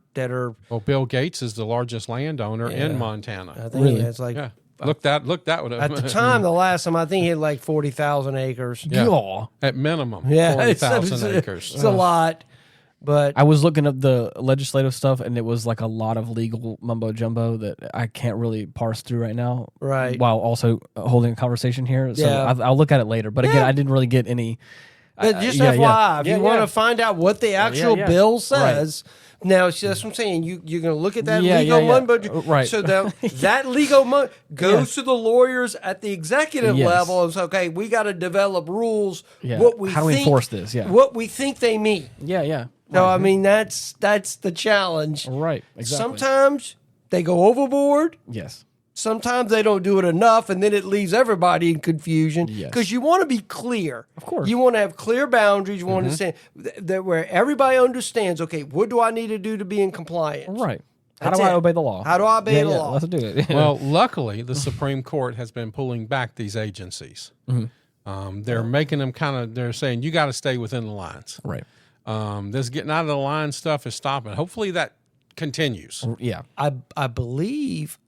[SPEAKER 3] well, Bill Gates is the largest landowner in Montana.
[SPEAKER 1] I think it's like
[SPEAKER 3] look that one up.
[SPEAKER 1] At the time, the last time I think he had like 40,000 acres.
[SPEAKER 3] Yeah. At minimum, 40,000 acres.
[SPEAKER 1] It's a lot. But
[SPEAKER 2] I was looking up the legislative stuff, and it was like a lot of legal mumbo jumbo that I can't really parse through right now.
[SPEAKER 1] Right.
[SPEAKER 2] While also holding a conversation here, so I'll look at it later. But again, I didn't really get any.
[SPEAKER 1] But just FYI, if you want to find out what the actual bill says. Right. Now, see, that's what I'm saying. You're going to look at that legal mumbo.
[SPEAKER 2] Right.
[SPEAKER 1] So that legal mumbo goes to the lawyers at the executive level and says, okay, we got to develop rules.
[SPEAKER 2] Yeah. How do we enforce this? Yeah.
[SPEAKER 1] What we think they mean.
[SPEAKER 2] Yeah.
[SPEAKER 1] So, I mean, that's the challenge.
[SPEAKER 2] Right. Exactly.
[SPEAKER 1] Sometimes they go overboard.
[SPEAKER 2] Yes.
[SPEAKER 1] Sometimes they don't do it enough, and then it leaves everybody in confusion because you want to be clear.
[SPEAKER 2] Of course.
[SPEAKER 1] You want to have clear boundaries. You want to understand that where everybody understands, okay, what do I need to do to be be compliant?
[SPEAKER 2] Right. How do I obey the law?
[SPEAKER 1] How do I obey the law?
[SPEAKER 2] Let's do it.
[SPEAKER 3] Well, luckily, the Supreme Court has been pulling back these agencies. They're making them they're saying, you got to stay within the lines.
[SPEAKER 2] Right.
[SPEAKER 3] This getting out of the line stuff is stopping. Hopefully that continues.
[SPEAKER 2] Yeah.
[SPEAKER 1] I believe...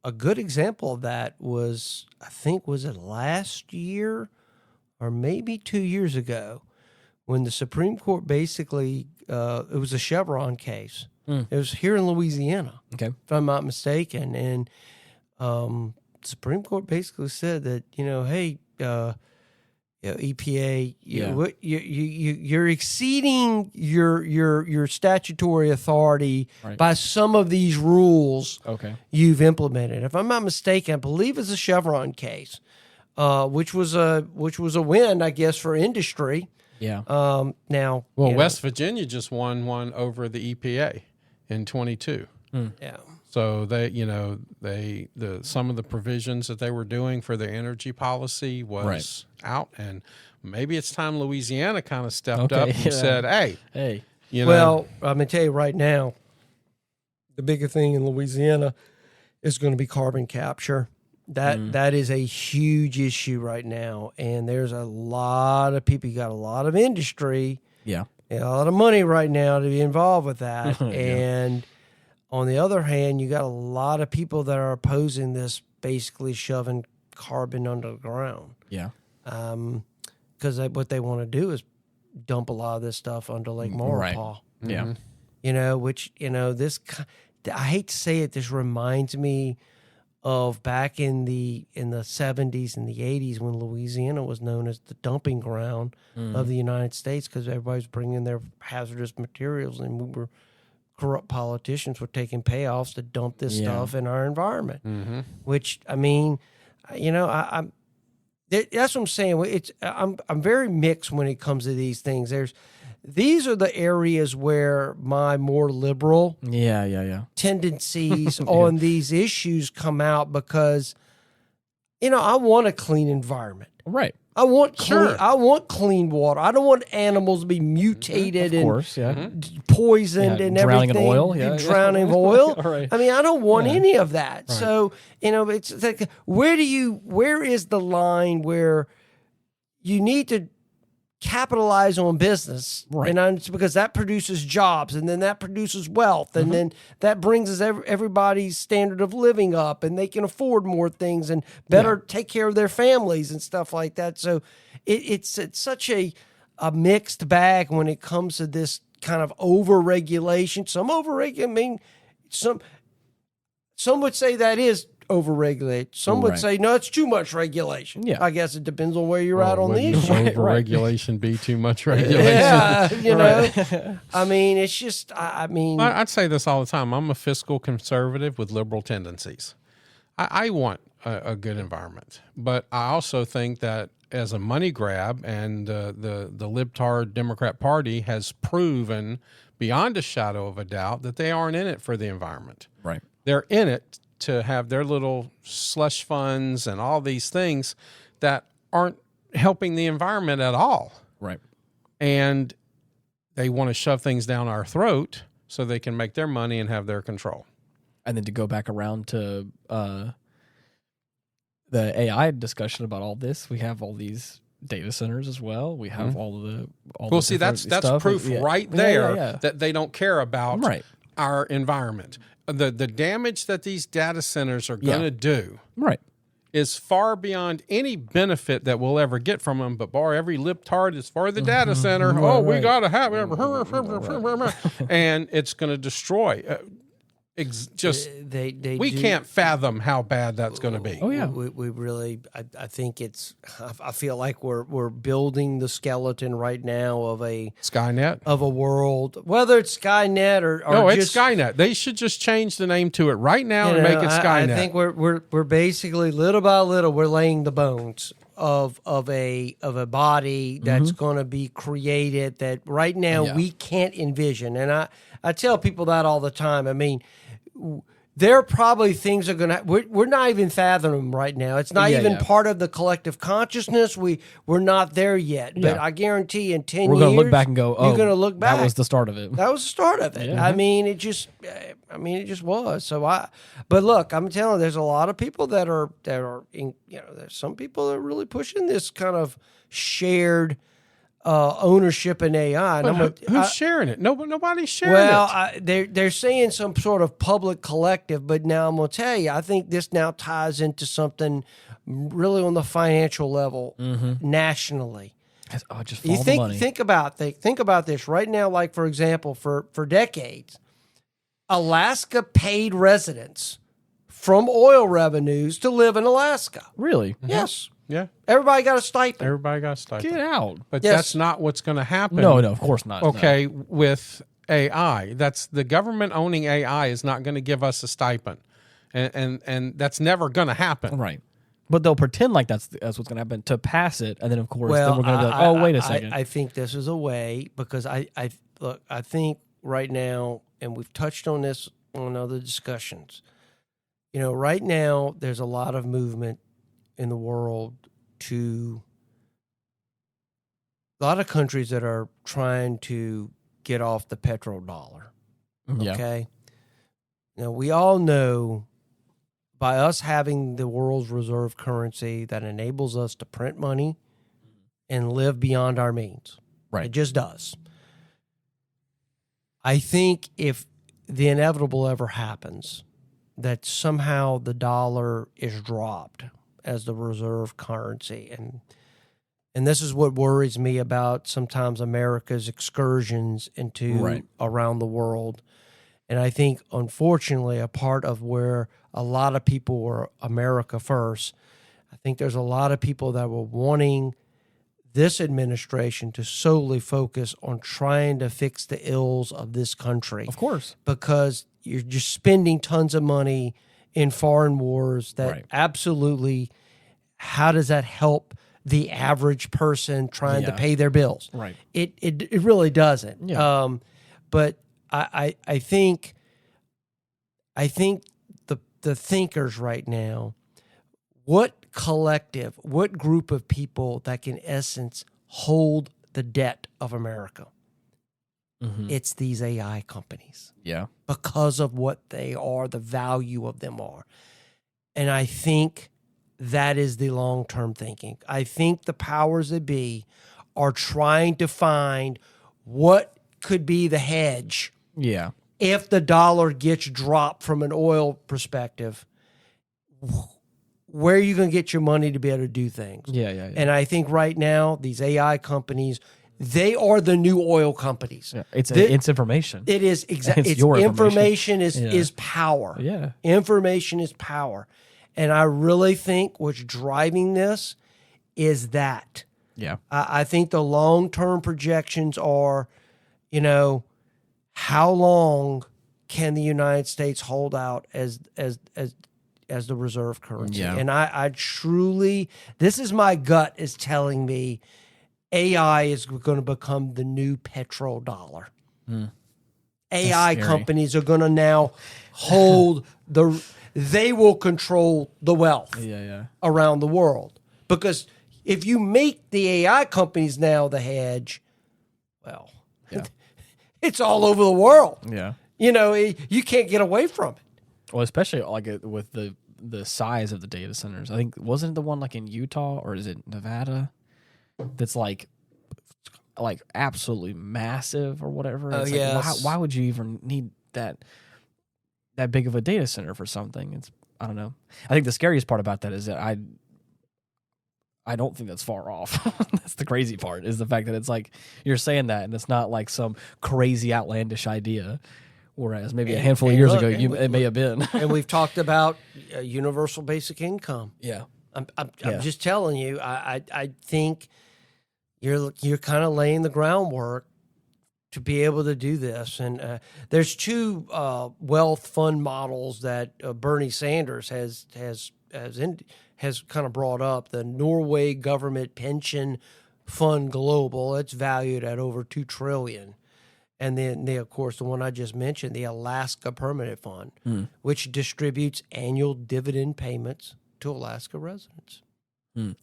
[SPEAKER 1] A good example of that was, I think, was it last year or maybe 2 years ago, when the Supreme Court basically, it was a Chevron case. It was here in Louisiana,
[SPEAKER 2] Okay.
[SPEAKER 1] if I'm not mistaken. And the Supreme Court basically said that, hey, EPA, you're exceeding your statutory authority by some of these rules you've implemented. If I'm not mistaken, I believe it's a Chevron case, which was a win, I guess, for industry.
[SPEAKER 2] Yeah.
[SPEAKER 1] Now,
[SPEAKER 3] West Virginia just won one over the EPA in 22.
[SPEAKER 1] Yeah.
[SPEAKER 3] So some of the provisions that they were doing for their energy policy was out, and maybe it's time Louisiana kind of stepped up and said, "Hey,
[SPEAKER 1] Well, I'm gonna tell you right now, the bigger thing in Louisiana is going to be carbon capture. That is a huge issue right now, and there's a lot of people. You got a lot of industry,
[SPEAKER 2] a
[SPEAKER 1] lot of money right now to be involved with that, and on the other hand, you got a lot of people that are opposing this, basically shoving carbon under the ground.
[SPEAKER 2] Yeah.
[SPEAKER 1] Because what they want to do is dump a lot of this stuff under Lake Maurepas.
[SPEAKER 2] Right. Yeah.
[SPEAKER 1] Which, this, I hate to say it, this reminds me of back in the 70s and the 80s when Louisiana was known as the dumping ground of the United States, because everybody's bringing their hazardous materials, and corrupt politicians were taking payoffs to dump this stuff in our environment. Which, I mean, that's what I'm saying. I'm very mixed when it comes to these things. These are the areas where my more liberal tendencies on these issues come out, because I want a clean environment.
[SPEAKER 2] Right.
[SPEAKER 1] I want clean water. I don't want animals to be mutated and poisoned and
[SPEAKER 2] drowning
[SPEAKER 1] everything. Drowning in oil.
[SPEAKER 2] Right.
[SPEAKER 1] I mean, I don't want any of that. Right. So, it's like, where is the line where you need to capitalize on business, and it's because that produces jobs, and then that produces wealth, and then that brings everybody's standard of living up, and they can afford more things and better take care of their families and stuff like that. So it's such a mixed bag when it comes to this kind of over-regulation. Some would say that is overregulate. Some would say, no, it's too much regulation. Yeah. I guess it depends on where you're at on the issue.
[SPEAKER 3] Overregulation be too much regulation?
[SPEAKER 1] Yeah, I mean, it's just,
[SPEAKER 3] I'd say this all the time. I'm a fiscal conservative with liberal tendencies. I want a good environment, but I also think that as a money grab, and the libtard Democrat Party has proven beyond a shadow of a doubt that they aren't in it for the environment.
[SPEAKER 2] Right.
[SPEAKER 3] They're in it to have their little slush funds and all these things that aren't helping the environment at all.
[SPEAKER 2] Right.
[SPEAKER 3] And they want to shove things down our throat so they can make their money and have their control.
[SPEAKER 2] And then to go back around to the AI discussion about all this, we have all these data centers as well. We have all the
[SPEAKER 3] that's proof right there that they don't care about our environment. The damage that these data centers are going to do is far beyond any benefit that we'll ever get from them. But boy, every libtard is for the data center. We got to have it. And it's going to destroy. We can't fathom how bad that's going to be.
[SPEAKER 1] Oh yeah, we really. I think it's. I feel like we're building the skeleton right now of a
[SPEAKER 3] Skynet,
[SPEAKER 1] of a world. Whether it's Skynet or
[SPEAKER 3] no, it's Skynet. They should just change the name to it right now and make it Skynet.
[SPEAKER 1] I think we're basically little by little we're laying the bones of a body that's going to be created that right now we can't envision. And I tell people that all the time. I mean, there are probably things are going to. We're not even fathoming them right now. It's not even part of the collective consciousness. We're not there yet. But I guarantee in 10 years,
[SPEAKER 2] we're going to look back and go, "Oh,
[SPEAKER 1] you're going to look back.
[SPEAKER 2] That was the start of it.
[SPEAKER 1] That was the start of it." I mean, it just was. So but look, I'm telling you, there's a lot of people that are there's some people that are really pushing this kind of shared ownership in AI.
[SPEAKER 3] But who's sharing it? Nobody's sharing
[SPEAKER 1] it. They're saying some sort of public collective, but now I'm going to tell you, I think this now ties into something really on the financial level nationally.
[SPEAKER 2] Just
[SPEAKER 1] you
[SPEAKER 2] follow the money.
[SPEAKER 1] think about this right now. Like for example, for decades, Alaska paid residents from oil revenues to live in Alaska.
[SPEAKER 2] Really?
[SPEAKER 1] Yes.
[SPEAKER 3] Yeah.
[SPEAKER 1] Everybody got a stipend.
[SPEAKER 2] Get out.
[SPEAKER 3] But that's not what's going to happen.
[SPEAKER 2] No, of course not.
[SPEAKER 3] Okay, with AI, that's the government owning AI is not going to give us a stipend, and that's never going to happen.
[SPEAKER 2] Right. But they'll pretend like that's what's going to happen to pass it, and then of course then we're going to go, wait a second.
[SPEAKER 1] I think this is a way because I think right now, and we've touched on this on other discussions. Right now there's a lot of movement in the world to a lot of countries that are trying to get off the petrodollar. Okay. Now we all know by us having the world's reserve currency that enables us to print money and live beyond our means.
[SPEAKER 2] Right.
[SPEAKER 1] It just does. I think if the inevitable ever happens, that somehow the dollar is dropped as the reserve currency. And this is what worries me about sometimes America's excursions into around the world. And I think, unfortunately, a part of where a lot of people were America first, I think there's a lot of people that were wanting this administration to solely focus on trying to fix the ills of this country.
[SPEAKER 2] Of course.
[SPEAKER 1] Because you're just spending tons of money in foreign wars that absolutely, how does that help the average person trying to pay their bills?
[SPEAKER 2] Right.
[SPEAKER 1] It really doesn't.
[SPEAKER 2] Yeah.
[SPEAKER 1] But I think the thinkers right now, what group of people that can, in essence, hold the debt of America? It's these AI companies.
[SPEAKER 2] Yeah.
[SPEAKER 1] Because of what they are, the value of them are. And I think that is the long-term thinking. I think the powers that be are trying to find what could be the hedge.
[SPEAKER 2] Yeah.
[SPEAKER 1] If the dollar gets dropped from an oil perspective, where are you going to get your money to be able to do things?
[SPEAKER 2] Yeah.
[SPEAKER 1] And I think right now, these AI companies, they are the new oil companies.
[SPEAKER 2] Yeah. It's information.
[SPEAKER 1] It is exactly.
[SPEAKER 2] It's your
[SPEAKER 1] information is power.
[SPEAKER 2] Yeah.
[SPEAKER 1] Information is power. And I really think what's driving this is that.
[SPEAKER 2] Yeah.
[SPEAKER 1] I think the long-term projections are, how long can the United States hold out as the reserve currency?
[SPEAKER 2] Yeah.
[SPEAKER 1] And I truly, this is my gut is telling me AI is going to become the new petrodollar. AI companies are going to now hold they will control the wealth around the world. Because if you make the AI companies now the hedge, well, it's all over the world.
[SPEAKER 2] Yeah.
[SPEAKER 1] You can't get away from it.
[SPEAKER 2] Well, especially like with the size of the data centers. I think, wasn't it the one like in Utah or is it Nevada that's like absolutely massive or whatever?
[SPEAKER 1] Oh,
[SPEAKER 2] it's
[SPEAKER 1] yes.
[SPEAKER 2] Why would you even need that big of a data center for something? I don't know. I think the scariest part about that is that I don't think that's far off. That's the crazy part, is the fact that it's like you're saying that and it's not like some crazy outlandish idea, whereas maybe a handful of years ago it may have been.
[SPEAKER 1] And we've talked about universal basic income.
[SPEAKER 2] Yeah.
[SPEAKER 1] I'm just telling you, I think you're kind of laying the groundwork to be able to do this. And there's two wealth fund models that Bernie Sanders has kind of brought up. The Norway Government Pension Fund Global, it's valued at over $2 trillion. And then, of course, the one I just mentioned, the Alaska Permanent Fund, which distributes annual dividend payments to Alaska residents.
[SPEAKER 2] And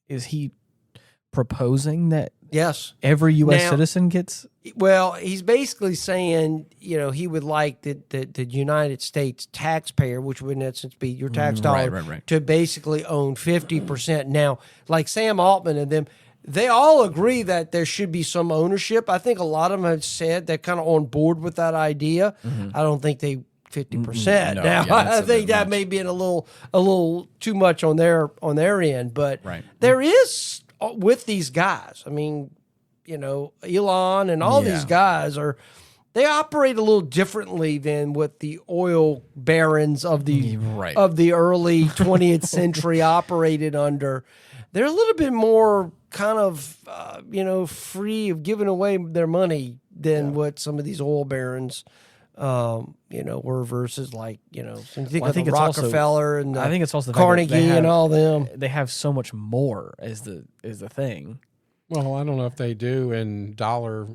[SPEAKER 2] is he proposing that
[SPEAKER 1] yes,
[SPEAKER 2] every U.S. citizen gets?
[SPEAKER 1] Well, he's basically saying, he would like the United States taxpayer, which would in essence be your tax dollar,
[SPEAKER 2] right.
[SPEAKER 1] to basically own 50%. Now, like Sam Altman and them, they all agree that there should be some ownership. I think a lot of them have said they're kind of on board with that idea. I don't think they 50%.
[SPEAKER 2] No,
[SPEAKER 1] Now,
[SPEAKER 2] yeah,
[SPEAKER 1] I think that
[SPEAKER 2] much.
[SPEAKER 1] may be a little too much on their end, but
[SPEAKER 2] Right.
[SPEAKER 1] there is with these guys. I mean, Elon and all these guys they operate a little differently than what the oil barons of the early 20th century operated under. They're a little bit more kind of free of giving away their money than what some of these oil barons were versus when you think of the Rockefeller and
[SPEAKER 2] I think it's also the
[SPEAKER 1] Carnegie and all them.
[SPEAKER 2] They have so much more as the thing.
[SPEAKER 3] Well, I don't know if they do in dollar,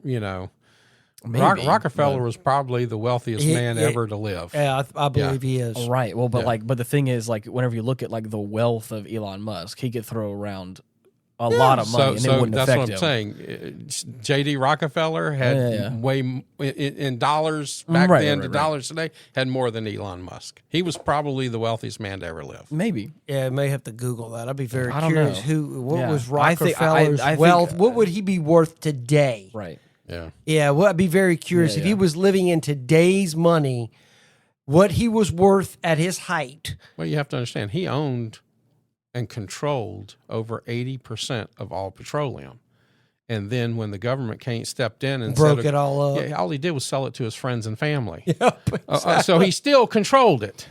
[SPEAKER 2] Maybe,
[SPEAKER 3] Rockefeller was probably the wealthiest man ever to live.
[SPEAKER 1] Yeah, I believe he is.
[SPEAKER 2] Right. Well, but but the thing is, whenever you look at the wealth of Elon Musk, he could throw around a lot of money, and it wouldn't
[SPEAKER 3] that's
[SPEAKER 2] affect
[SPEAKER 3] what I'm saying. J.D. Rockefeller had way in dollars back then to dollars today had more than Elon Musk. He was probably the wealthiest man to ever live.
[SPEAKER 2] Maybe.
[SPEAKER 1] Yeah, I may have to Google that. I'd be very
[SPEAKER 2] I don't
[SPEAKER 1] curious.
[SPEAKER 2] know.
[SPEAKER 1] What was
[SPEAKER 2] I think-
[SPEAKER 1] Rockefeller's
[SPEAKER 2] I think,
[SPEAKER 1] wealth? What would he be worth today?
[SPEAKER 2] Right.
[SPEAKER 3] Yeah.
[SPEAKER 1] Yeah, well, I'd be very curious if he was living in today's money, what he was worth at his height.
[SPEAKER 3] Well, you have to understand, he owned and controlled over 80% of all petroleum. And then when the government stepped in and
[SPEAKER 1] broke it all up.
[SPEAKER 3] Yeah, all he did was sell it to his friends and family.
[SPEAKER 1] Yep, exactly.
[SPEAKER 3] So he still controlled it.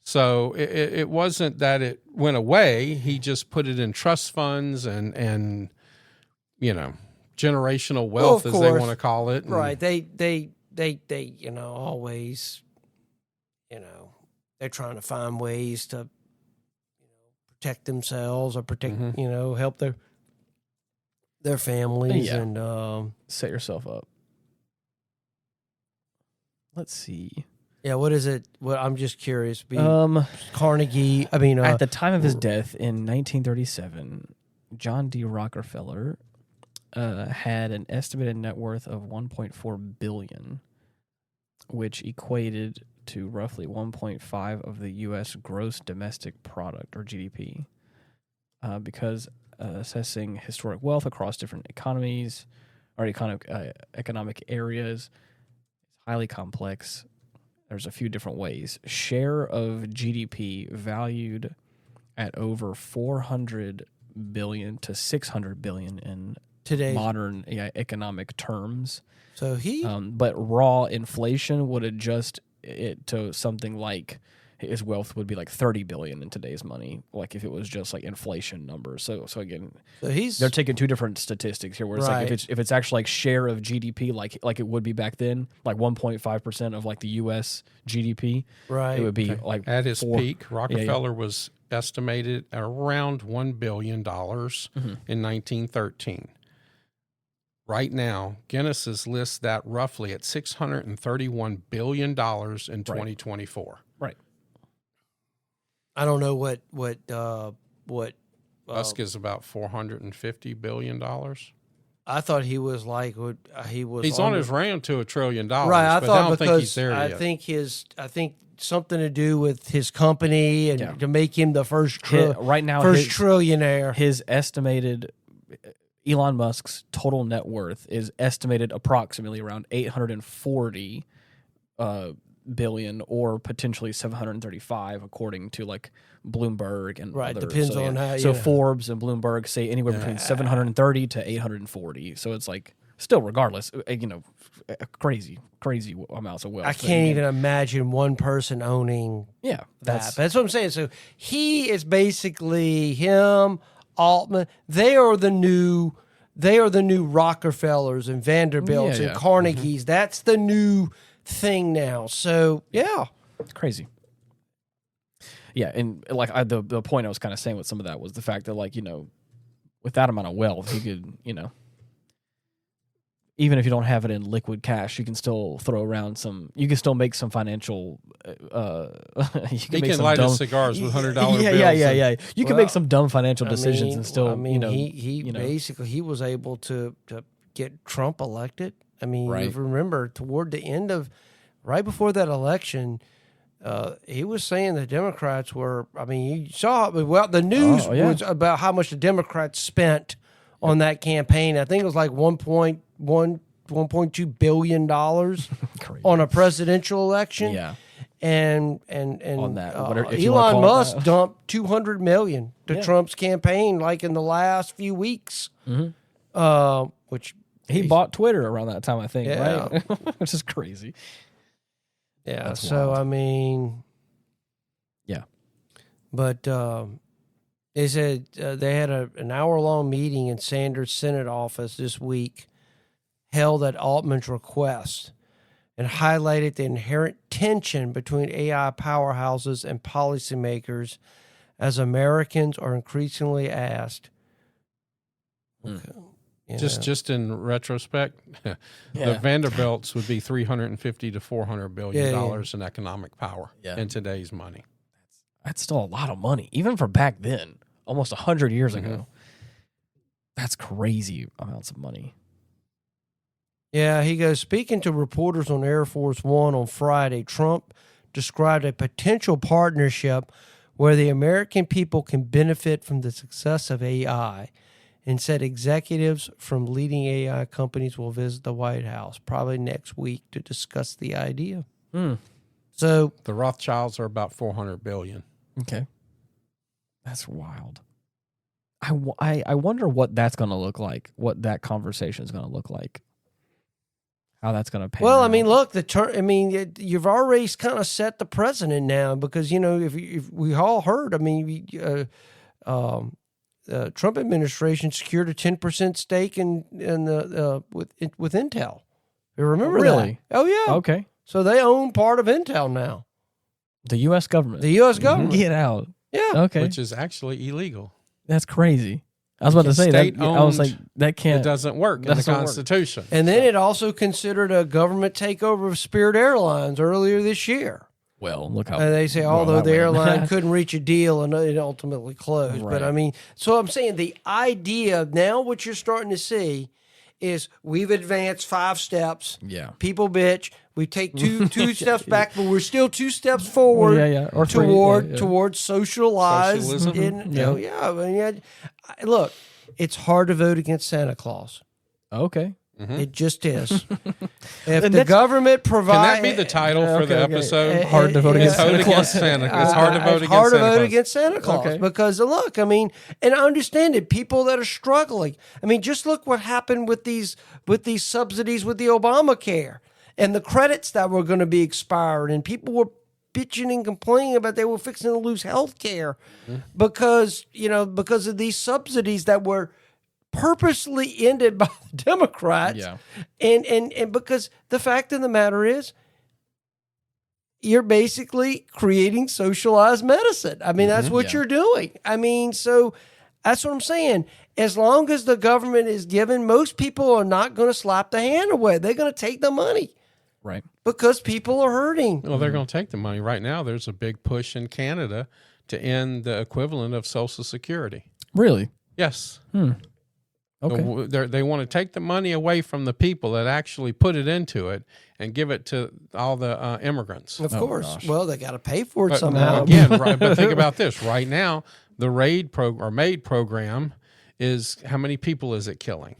[SPEAKER 3] So it wasn't that it went away. He just put it in trust funds and generational wealth, as they want to call it.
[SPEAKER 1] Right. They always, they're trying to find ways to protect themselves or protect, help their families and
[SPEAKER 2] set yourself up. Let's see.
[SPEAKER 1] Yeah, what is it? Well, I'm just curious. Carnegie. I mean,
[SPEAKER 2] at the time of his death in 1937, John D. Rockefeller had an estimated net worth of $1.4 billion, which equated to roughly 1.5 of the U.S. gross domestic product, or GDP. Because assessing historic wealth across different economies or economic areas is highly complex. There's a few different ways. Share of GDP valued at over 400 billion to 600 billion in
[SPEAKER 1] today's
[SPEAKER 2] modern economic terms.
[SPEAKER 1] So
[SPEAKER 2] but raw inflation would adjust it to something like his wealth would be like 30 billion in today's money, like if it was just like inflation numbers. So again, they're taking two different statistics here, where it's like if it's actually like share of GDP, like it would be back then, like 1.5% of like the U.S. GDP,
[SPEAKER 1] right?
[SPEAKER 2] It would be like
[SPEAKER 3] at his peak, Rockefeller was estimated at around $1 billion in 1913. Right now, Guinness lists that roughly at $631 billion in 2024.
[SPEAKER 2] Right.
[SPEAKER 1] I don't know what
[SPEAKER 3] Musk is about $450 billion.
[SPEAKER 1] I thought he was
[SPEAKER 3] He's on his round to $1 trillion.
[SPEAKER 1] Right. I don't
[SPEAKER 3] think he's there yet.
[SPEAKER 1] I think something to do with his company and to make him the first trillionaire.
[SPEAKER 2] His estimated Elon Musk's total net worth is estimated approximately around 840 billion, or potentially 735, according to like Bloomberg and others.
[SPEAKER 1] Depends on how.
[SPEAKER 2] So Forbes and Bloomberg say anywhere between 730 to 840. So it's like still, regardless, crazy amounts of wealth.
[SPEAKER 1] I can't even imagine one person owning.
[SPEAKER 2] Yeah,
[SPEAKER 1] that's what I'm saying. So he is basically him. Altman, they are the new Rockefellers and Vanderbilts and Carnegies. Mm-hmm. That's the new thing now. So
[SPEAKER 2] it's crazy. Yeah, and like the point I was kind of saying with some of that was the fact that with that amount of wealth, he could even if you don't have it in liquid cash, you can still throw around some. You can still make some financial.
[SPEAKER 3] He can light his cigars with $100 bills.
[SPEAKER 2] Yeah. You can make some dumb financial decisions and still.
[SPEAKER 1] He basically he was able to get Trump elected. I mean, you remember toward the end of, right before that election, he was saying the Democrats were. I mean, you saw the news was about how much the Democrats spent on that campaign. I think it was like $1.2 billion on a presidential election.
[SPEAKER 2] Yeah.
[SPEAKER 1] And
[SPEAKER 2] on that,
[SPEAKER 1] Elon Musk dumped $200 million to Trump's campaign like in the last few weeks. Which
[SPEAKER 2] he bought Twitter around that time, I think,
[SPEAKER 1] Yeah.
[SPEAKER 2] right? Which is crazy.
[SPEAKER 1] Yeah.
[SPEAKER 2] That's
[SPEAKER 1] So
[SPEAKER 2] wild.
[SPEAKER 1] I mean,
[SPEAKER 2] Yeah.
[SPEAKER 1] but they said they had an hour-long meeting in Sanders' Senate office this week, held at Altman's request, and highlighted the inherent tension between AI powerhouses and policymakers as Americans are increasingly asked.
[SPEAKER 3] Just in retrospect, the Vanderbilts would be $350 to $400 billion in economic power in today's money.
[SPEAKER 2] That's still a lot of money, even for back then, almost 100 years ago. That's crazy amounts of money.
[SPEAKER 1] Yeah, he goes, speaking to reporters on Air Force One on Friday, Trump described a potential partnership where the American people can benefit from the success of AI and said executives from leading AI companies will visit the White House probably next week to discuss the idea. So
[SPEAKER 3] the Rothschilds are about $400 billion.
[SPEAKER 2] Okay. That's wild. I wonder what that's going to look like, what that conversation is going to look like. How that's going to pay.
[SPEAKER 1] Well, I mean, look, you've already kind of set the precedent now because, if we all heard, I mean, Trump administration secured a 10% stake in with Intel. You remember
[SPEAKER 2] really?
[SPEAKER 1] that? Oh, yeah.
[SPEAKER 2] Okay.
[SPEAKER 1] So they own part of Intel now.
[SPEAKER 2] The U.S. government.
[SPEAKER 1] The U.S. government.
[SPEAKER 2] Get out.
[SPEAKER 1] Yeah.
[SPEAKER 2] Okay.
[SPEAKER 3] Which is actually illegal.
[SPEAKER 2] That's crazy. I was about to say that. I was like, that can't.
[SPEAKER 3] It doesn't work in the Constitution.
[SPEAKER 1] And then it also considered a government takeover of Spirit Airlines earlier this year.
[SPEAKER 2] Well, look how.
[SPEAKER 1] And they say, although the airline couldn't reach a deal and it ultimately closed.
[SPEAKER 2] Right.
[SPEAKER 1] But I mean, so I'm saying the idea now, what you're starting to see is we've advanced 5 steps.
[SPEAKER 2] Yeah.
[SPEAKER 1] People bitch. We take two steps back, but we're still 2 steps forward.
[SPEAKER 2] Or
[SPEAKER 1] towards socialized.
[SPEAKER 3] Socialism.
[SPEAKER 1] Look, it's hard to vote against Santa Claus.
[SPEAKER 2] Okay.
[SPEAKER 1] It just is. If the government provides,
[SPEAKER 3] can that be the title for the episode?
[SPEAKER 2] Hard to vote against Santa Claus.
[SPEAKER 3] It's hard to vote against Santa Claus.
[SPEAKER 1] Because look, I mean, and I understand it. People that are struggling. I mean, just look what happened with these subsidies with the Obamacare and the credits that were going to be expired, and people were bitching and complaining about they were fixing to lose health care because of these subsidies that were purposely ended by the Democrats.
[SPEAKER 2] Yeah.
[SPEAKER 1] And because the fact of the matter is, you're basically creating socialized medicine. I mean, that's what you're doing. I mean, so that's what I'm saying. As long as the government is given, most people are not going to slap the hand away. They're going to take the money.
[SPEAKER 2] Right.
[SPEAKER 1] Because people are hurting.
[SPEAKER 3] Well, they're going to take the money. Right now, there's a big push in Canada to end the equivalent of Social Security.
[SPEAKER 2] Really?
[SPEAKER 3] Yes.
[SPEAKER 2] Okay.
[SPEAKER 3] They want to take the money away from the people that actually put it into it and give it to all the immigrants.
[SPEAKER 1] Of course.
[SPEAKER 2] Gosh.
[SPEAKER 1] Well, they got to pay for it
[SPEAKER 3] But
[SPEAKER 1] somehow.
[SPEAKER 3] again, right, but think about this. Right now, the MAID program is, how many people is it killing?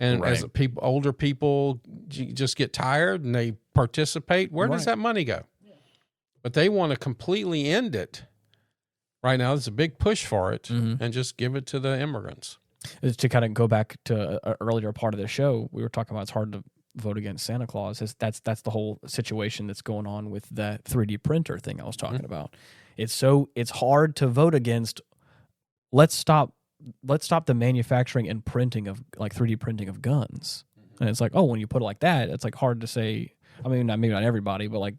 [SPEAKER 3] And as older people just get tired and they participate, where does that money go? But they want to completely end it. Right now, there's a big push for it and just give it to the immigrants.
[SPEAKER 2] To kind of go back to an earlier part of the show, we were talking about it's hard to vote against Santa Claus. That's the whole situation that's going on with the 3D printer thing I was talking about. It's hard to vote against. Let's stop the manufacturing and printing of 3D printing of guns. And it's like, oh, when you put it like that, it's like hard to say. I mean, maybe not everybody, but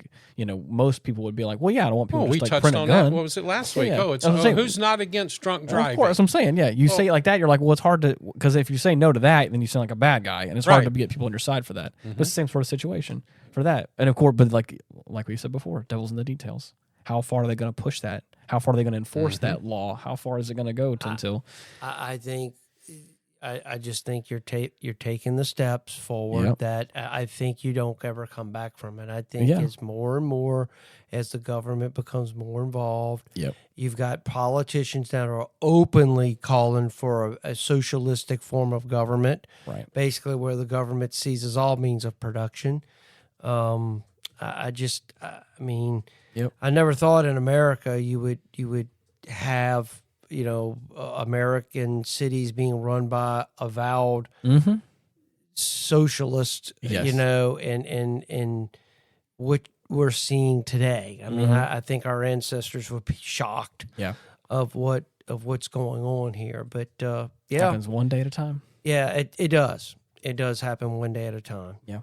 [SPEAKER 2] most people would be like, well, yeah, I don't want people to just print a gun.
[SPEAKER 3] That. What was it last week?
[SPEAKER 2] Yeah.
[SPEAKER 3] Who's not against drunk driving?
[SPEAKER 2] Of course, I'm saying, yeah. You say it like that, you're like, well, it's hard to, because if you say no to that, then you sound like a bad guy, and it's hard to get people on your side for that. But it's the same sort of situation for that. And of course, but like we said before, devil's in the details. How far are they going to push that? How far are they going to enforce that law? How far is it going to go until?
[SPEAKER 1] I think I just think you're taking the steps forward that I think you don't ever come back from it. I think it's more and more as the government becomes more involved. You've got politicians that are openly calling for a socialistic form of government, basically where the government seizes all means of production. I mean, I never thought in America you would have, American cities being run by avowed socialists, and what we're seeing today. I mean, I think our ancestors would be shocked of what's going on here. But
[SPEAKER 2] it happens one day at a time.
[SPEAKER 1] Yeah, it does. It does happen one day at a time.
[SPEAKER 2] Yeah,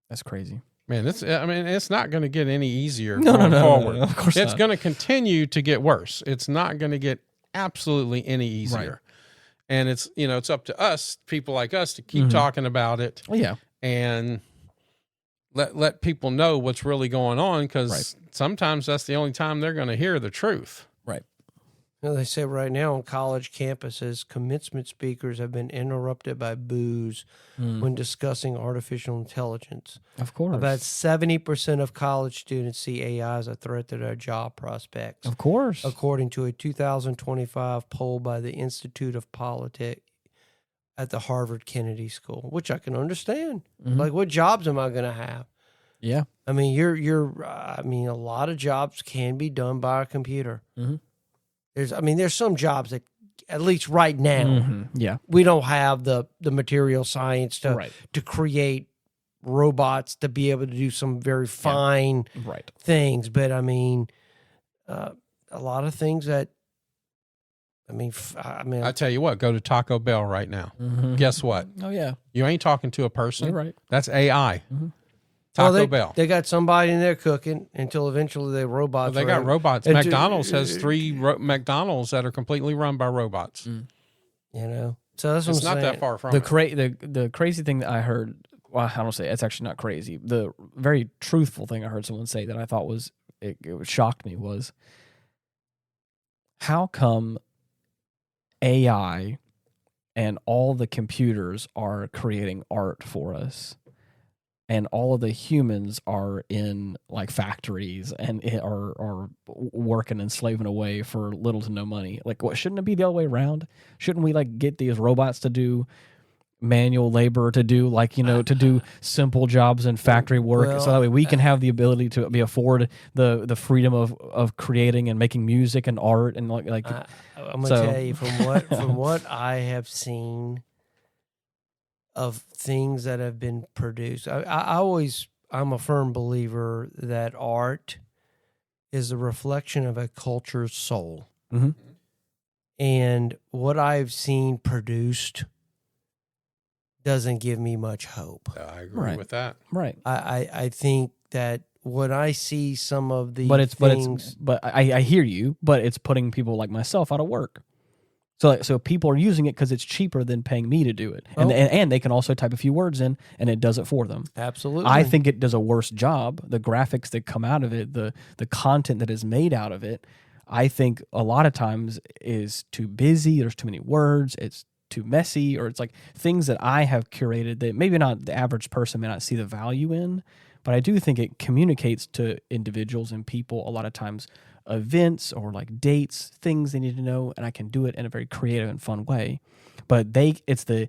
[SPEAKER 2] that's crazy.
[SPEAKER 3] Man, it's not going to get any easier going forward.
[SPEAKER 2] No, of course
[SPEAKER 3] it's
[SPEAKER 2] not.
[SPEAKER 3] going to continue to get worse. It's not going to get absolutely any easier. And it's, it's up to us, people like us, to keep talking about it. And let people know what's really going on, because sometimes that's the only time they're going to hear the truth.
[SPEAKER 1] They say right now on college campuses, commencement speakers have been interrupted by boos when discussing artificial intelligence.
[SPEAKER 2] Of course.
[SPEAKER 1] About 70% of college students see AI as a threat to their job prospects.
[SPEAKER 2] Of course.
[SPEAKER 1] According to a 2025 poll by the Institute of Politics at the Harvard Kennedy School, which I can understand. Like, what jobs am I going to have?
[SPEAKER 2] Yeah.
[SPEAKER 1] I mean, a lot of jobs can be done by a computer. There's some jobs that, at least right now, we don't have the material science to create robots to be able to do some very fine things. But I mean, a lot of things that,
[SPEAKER 3] I tell you what, go to Taco Bell right now. Guess what?
[SPEAKER 2] Oh yeah,
[SPEAKER 3] you ain't talking to a person.
[SPEAKER 2] You're right.
[SPEAKER 3] That's AI. Taco Bell.
[SPEAKER 1] They got somebody in there cooking until eventually the robots.
[SPEAKER 3] Well, they got robots. McDonald's has 3 McDonald's that are completely run by robots.
[SPEAKER 1] So that's
[SPEAKER 3] it's not that far from
[SPEAKER 2] the crazy thing that I heard. Well, I don't say it's actually not crazy. The very truthful thing I heard someone say that I thought was it shocked me was, how come AI and all the computers are creating art for us, and all of the humans are in like factories and are working and slaving away for little to no money? Like, what, shouldn't it be the other way around? Shouldn't we like get these robots to do manual labor, to do to do simple jobs and factory work, so that way we can have the ability to afford the freedom of creating and making music and art and like
[SPEAKER 1] I'm gonna tell you from what I have seen of things that have been produced. I'm a firm believer that art is a reflection of a culture's soul. And what I've seen produced doesn't give me much hope.
[SPEAKER 3] I agree with that.
[SPEAKER 1] I think that when I see some of the things...
[SPEAKER 2] But I hear you, but it's putting people like myself out of work. So people are using it because it's cheaper than paying me to do it. And they can also type a few words in, and it does it for them.
[SPEAKER 1] Absolutely.
[SPEAKER 2] I think it does a worse job. The graphics that come out of it, the content that is made out of it, I think a lot of times is too busy. There's too many words. It's too messy, or it's like things that I have curated that maybe not the average person may not see the value in, but I do think it communicates to individuals and people a lot of times events or like dates, things they need to know, and I can do it in a very creative and fun way. But it's the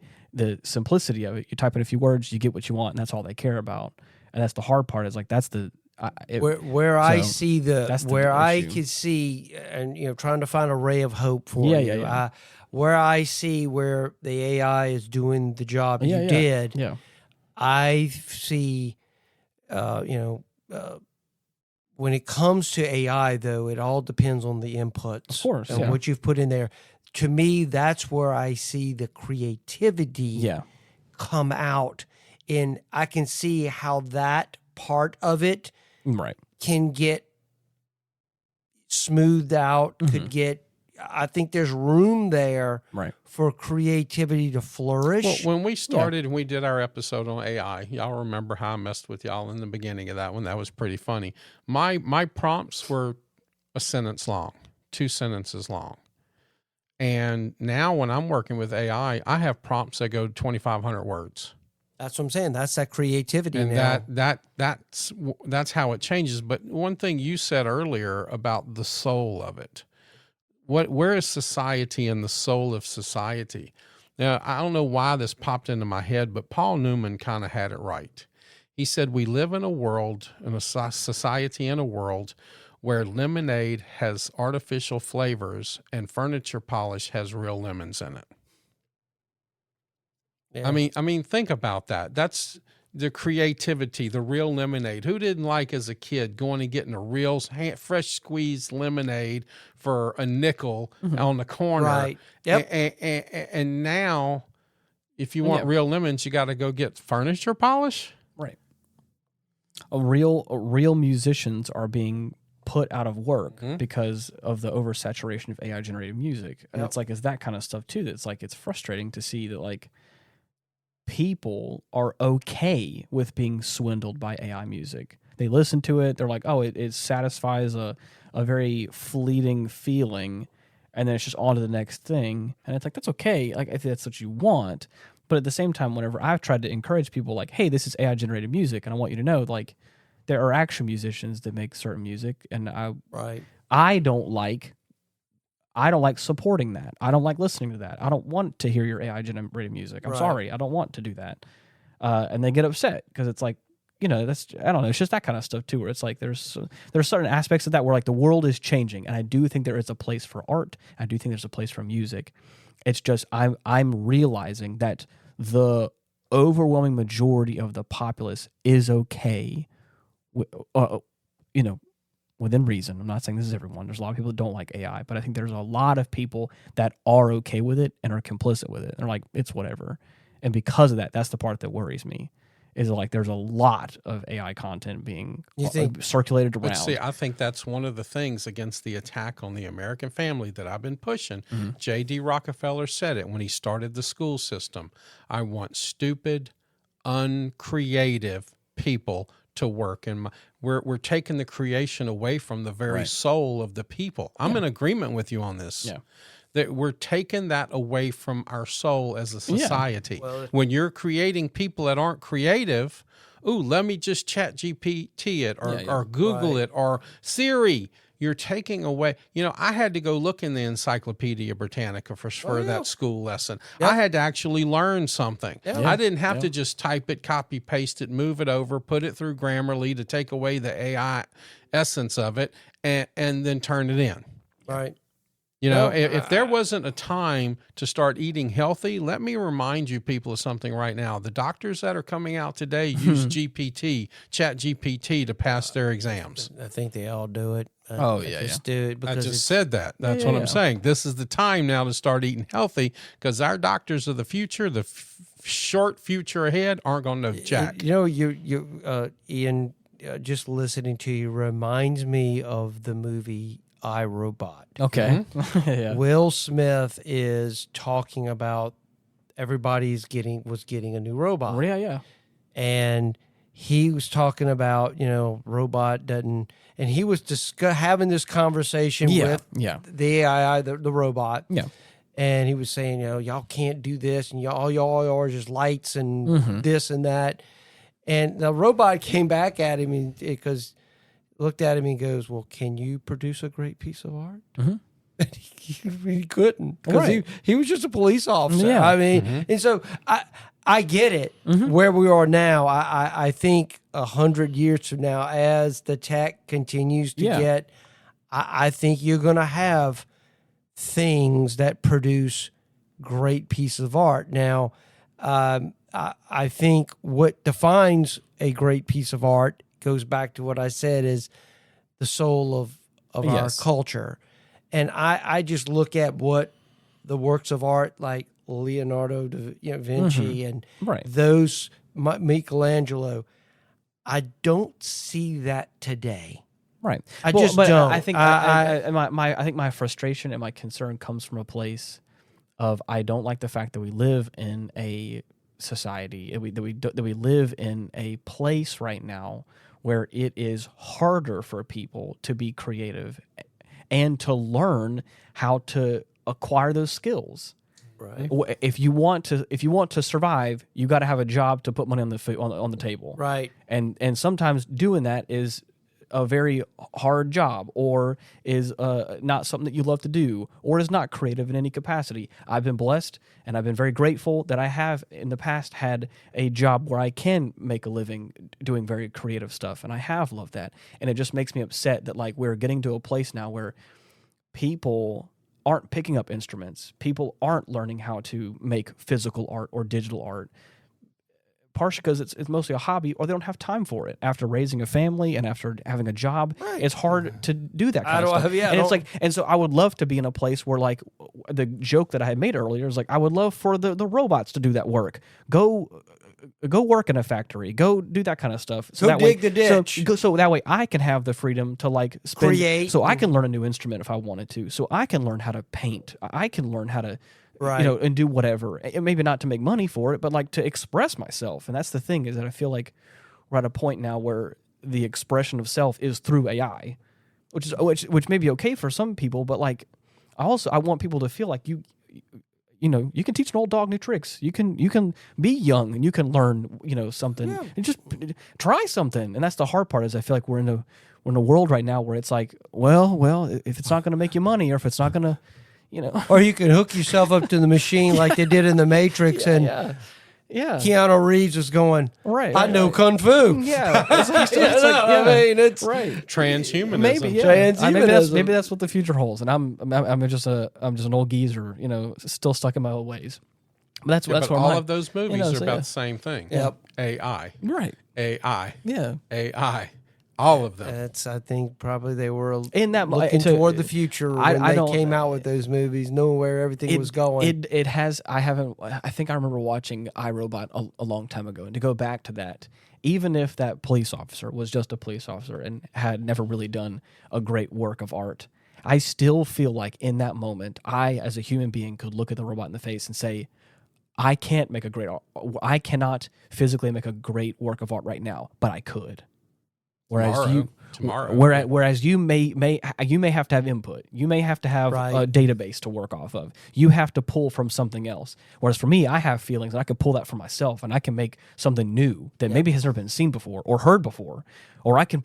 [SPEAKER 2] simplicity of it. You type in a few words, you get what you want, and that's all they care about. And that's the hard part. Is like that's the
[SPEAKER 1] I see I could see, and trying to find a ray of hope for you. Where I see where the AI is doing the job did. I see, when it comes to AI, though, it all depends on the inputs.
[SPEAKER 2] Of course.
[SPEAKER 1] And what you've put in there. To me, that's where I see the creativity come out. And I can see how that part of it can get smoothed out, could get... I think there's room there for creativity to flourish.
[SPEAKER 3] Well, when we started and we did our episode on AI, y'all remember how I messed with y'all in the beginning of that one? That was pretty funny. My prompts were a sentence long, 2 sentences long. And now when I'm working with AI, I have prompts that go 2,500 words.
[SPEAKER 1] That's what I'm saying. That's that creativity
[SPEAKER 3] And
[SPEAKER 1] now.
[SPEAKER 3] that's how it changes. But one thing you said earlier about the soul of it, where is society and the soul of society? Now, I don't know why this popped into my head, but Paul Newman kind of had it right. He said, we live in a world, in a society in a world where lemonade has artificial flavors and furniture polish has real lemons in it. Yeah. I mean, think about that. That's the creativity, the real lemonade. Who didn't like as a kid going and getting a real fresh squeezed lemonade for a nickel on the corner?
[SPEAKER 1] Right. Yep.
[SPEAKER 3] And now, if you want real lemons, you got to go get furniture polish.
[SPEAKER 2] Right. Real musicians are being put out of work because of the oversaturation of AI generated music. And it's like, it's that kind of stuff too. That's like, it's frustrating to see that like people are okay with being swindled by AI music. They listen to it. They're like, oh, it satisfies a very fleeting feeling. And then it's just on to the next thing. And it's like, that's okay. Like if that's what you want. But at the same time, whenever I've tried to encourage people like, hey, this is AI generated music. And I want you to know, like, there are actual musicians that make certain music, and I don't like supporting that. I don't like listening to that. I don't want to hear your AI generated music. I'm sorry, I don't want to do that. And they get upset because it's like, you know, that's, I don't know. It's just that kind of stuff too, where it's like there's certain aspects of that where like the world is changing, and I do think there is a place for art. I do think there's a place for music. It's just I'm realizing that the overwhelming majority of the populace is okay. You know, within reason. I'm not saying this is everyone. There's a lot of people that don't like AI, but I think there's a lot of people that are okay with it and are complicit with it. They're like, it's whatever. And because of that, that's the part that worries me. Is like there's a lot of AI content being circulated around.
[SPEAKER 3] But see, I think that's one of the things against the attack on the American family that I've been pushing. J.D. Rockefeller said it when he started the school system. I want stupid, uncreative people to work, and we're taking the creation away from the very soul of the people. I'm in agreement with you on this. Yeah. That we're taking that away from our soul as a society. Well, when you're creating people that aren't creative, let me just chat GPT it or Google it or Siri. You're taking away, you know, I had to go look in the Encyclopedia Britannica for that school lesson. Yep. I had to actually learn something. Yep. I didn't have to just type it, copy, paste it, move it over, put it through Grammarly to take away the AI essence of it and then turn it in.
[SPEAKER 1] Right.
[SPEAKER 3] You know, if there wasn't a time to start eating healthy, let me remind you people of something right now. The doctors that are coming out today use Chat GPT to pass their exams.
[SPEAKER 1] I think they all do it.
[SPEAKER 3] Do it. I just said that. That's what I'm saying. This is the time now to start eating healthy because our doctors of the future, the short future ahead, aren't going to know jack.
[SPEAKER 1] You know, Ian, just listening to you reminds me of the movie iRobot.
[SPEAKER 2] Okay.
[SPEAKER 1] Will Smith is talking about everybody's was getting a new robot.
[SPEAKER 2] Yeah.
[SPEAKER 1] And he was talking about, you know, robot doesn't, and he was having this conversation with the AI, the robot.
[SPEAKER 2] Yeah.
[SPEAKER 1] And he was saying, you know, y'all can't do this, and y'all are just lights and this and that. And the robot came back at him because looked at him and goes, well, can you produce a great piece of art? And he couldn't because he was just a police officer. Yeah. I mean, and so I get it where we are now. I think 100 years from now, as the tech continues to get, I think you're going to have things that produce great pieces of art. Now, I think what defines a great piece of art goes back to what I said is the soul of our culture. And I just look at what the works of art like Leonardo da Vinci and those, Michelangelo, I don't see that today.
[SPEAKER 2] Right.
[SPEAKER 1] I just don't.
[SPEAKER 2] I think I think my frustration and my concern comes from a place of I don't like the fact that we live in a society that we live in a place right now where it is harder for people to be creative and to learn how to acquire those skills.
[SPEAKER 1] Right.
[SPEAKER 2] If you want to survive, you got to have a job to put money on the table.
[SPEAKER 1] Right.
[SPEAKER 2] And sometimes doing that is a very hard job, or is not something that you love to do, or is not creative in any capacity. I've been blessed, and I've been very grateful that I have in the past had a job where I can make a living doing very creative stuff, and I have loved that. And it just makes me upset that like we're getting to a place now where people aren't picking up instruments. People aren't learning how to make physical art or digital art, partially because it's mostly a hobby, or they don't have time for it. After raising a family and after having a job, it's hard to do that kind of stuff. And so I would love to be in a place where, like the joke that I had made earlier is like, I would love for the robots to do that work. Go work in a factory. Go do that kind of stuff. So
[SPEAKER 1] go dig the ditch.
[SPEAKER 2] So that way I can have the freedom to like
[SPEAKER 1] create.
[SPEAKER 2] So I can learn a new instrument if I wanted to. So I can learn how to paint. I can learn how to,
[SPEAKER 1] right.
[SPEAKER 2] and do whatever. And maybe not to make money for it, but like to express myself. And that's the thing, is that I feel like we're at a point now where the expression of self is through AI, which may be okay for some people, but like I want people to feel like you can teach an old dog new tricks. You can be young and you can learn, something and just try something. And that's the hard part, is I feel like we're in a world right now where it's like, well, if it's not going to make you money, or if it's not going to,
[SPEAKER 1] or you can hook yourself up to the machine like they did in the Matrix,
[SPEAKER 2] yeah.
[SPEAKER 1] Keanu Reeves was going, I know Kung Fu.
[SPEAKER 2] Yeah. It's right.
[SPEAKER 3] Transhumanism.
[SPEAKER 2] Maybe, yeah. Maybe that's what the future holds. And I'm just an old geezer, still stuck in my old ways. But that's where
[SPEAKER 3] all of those movies are about the same thing.
[SPEAKER 1] Yep.
[SPEAKER 3] AI.
[SPEAKER 2] Right.
[SPEAKER 3] AI.
[SPEAKER 2] Yeah.
[SPEAKER 3] AI. All of them.
[SPEAKER 1] I think probably they were
[SPEAKER 2] in that
[SPEAKER 1] looking toward the future when they came out with those movies, knowing where everything was going.
[SPEAKER 2] I think I remember watching iRobot a long time ago, and to go back to that, even if that police officer was just a police officer and had never really done a great work of art, I still feel like in that moment, I as a human being could look at the robot in the face and say, I cannot physically make a great work of art right now, but I could. Whereas you may have to have input. You may have to have a database to work off of. You have to pull from something else. Whereas for me, I have feelings, and I can pull that from myself, and I can make something new that maybe has never been seen before or heard before. Or I can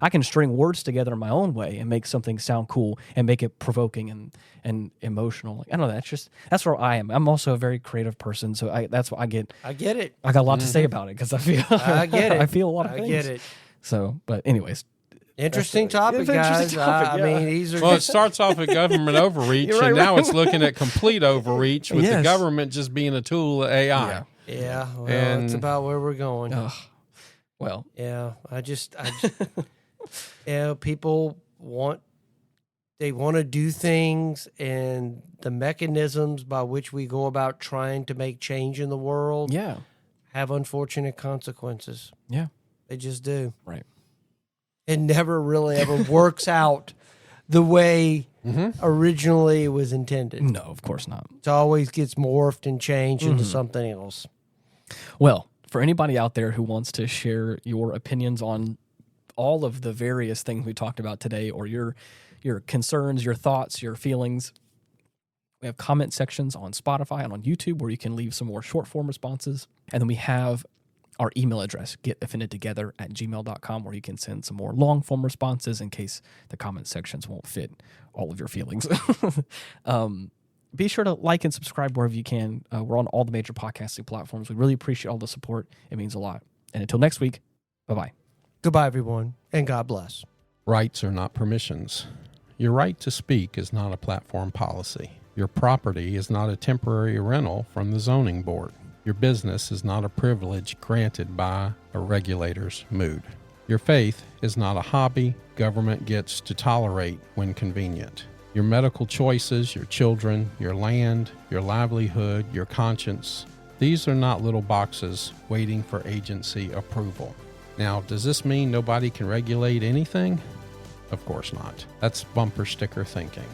[SPEAKER 2] I can string words together in my own way and make something sound cool and make it provoking and emotional. Like, I don't know. That's where I am. I'm also a very creative person, so that's what I get.
[SPEAKER 1] I get it.
[SPEAKER 2] I got a lot to say about it because I feel.
[SPEAKER 1] I get it.
[SPEAKER 2] I feel a lot of things.
[SPEAKER 1] I get it.
[SPEAKER 2] So, but anyways.
[SPEAKER 1] Interesting topic, guys. I mean,
[SPEAKER 3] it starts off with government overreach, and now it's looking at complete overreach with the government just being a tool of AI.
[SPEAKER 1] Yeah. Well, it's about where we're going.
[SPEAKER 2] Well.
[SPEAKER 1] Yeah. I just people want to do things, and the mechanisms by which we go about trying to make change in the world have unfortunate consequences.
[SPEAKER 2] Yeah.
[SPEAKER 1] They just do.
[SPEAKER 2] Right.
[SPEAKER 1] It never really ever works out the way originally it was intended.
[SPEAKER 2] No, of course not.
[SPEAKER 1] It always gets morphed and changed into something else.
[SPEAKER 2] Well, for anybody out there who wants to share your opinions on all of the various things we talked about today, or your concerns, your thoughts, your feelings, we have comment sections on Spotify and on YouTube where you can leave some more short form responses. And then we have our email address, getoffendedtogether@gmail.com, where you can send some more long-form responses in case the comment sections won't fit all of your feelings. Be sure to like and subscribe wherever you can. We're on all the major podcasting platforms. We really appreciate all the support. It means a lot. And until next week, bye-bye.
[SPEAKER 1] Goodbye, everyone, and God bless.
[SPEAKER 3] Rights are not permissions. Your right to speak is not a platform policy. Your property is not a temporary rental from the zoning board. Your business is not a privilege granted by a regulator's mood. Your faith is not a hobby government gets to tolerate when convenient. Your medical choices, your children, your land, your livelihood, your conscience, these are not little boxes waiting for agency approval. Now, does this mean nobody can regulate anything? Of course not. That's bumper sticker thinking.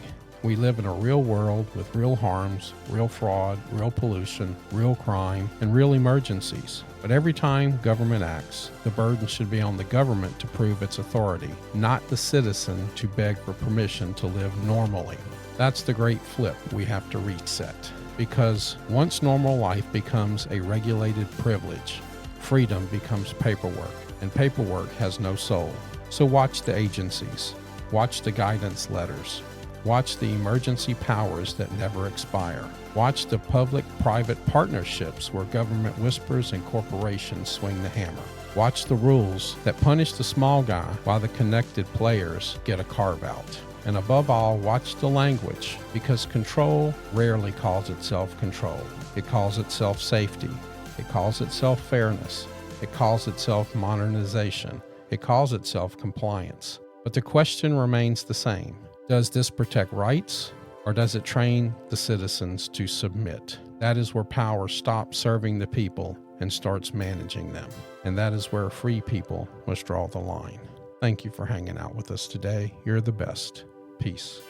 [SPEAKER 3] We live in a real world with real harms, real fraud, real pollution, real crime, and real emergencies. But every time government acts, the burden should be on the government to prove its authority, not the citizen to beg for permission to live normally. That's the great flip we have to reset. Because once normal life becomes a regulated privilege, freedom becomes paperwork, and paperwork has no soul. So watch the agencies, watch the guidance letters, watch the emergency powers that never expire. Watch the public-private partnerships where government whispers and corporations swing the hammer. Watch the rules that punish the small guy while the connected players get a carve-out. And above all, watch the language, because control rarely calls itself control. It calls itself safety. It calls itself fairness. It calls itself modernization. It calls itself compliance. But the question remains the same. Does this protect rights, or does it train the citizens to submit? That is where power stops serving the people and starts managing them. And that is where free people must draw the line. Thank you for hanging out with us today. You're the best. Peace.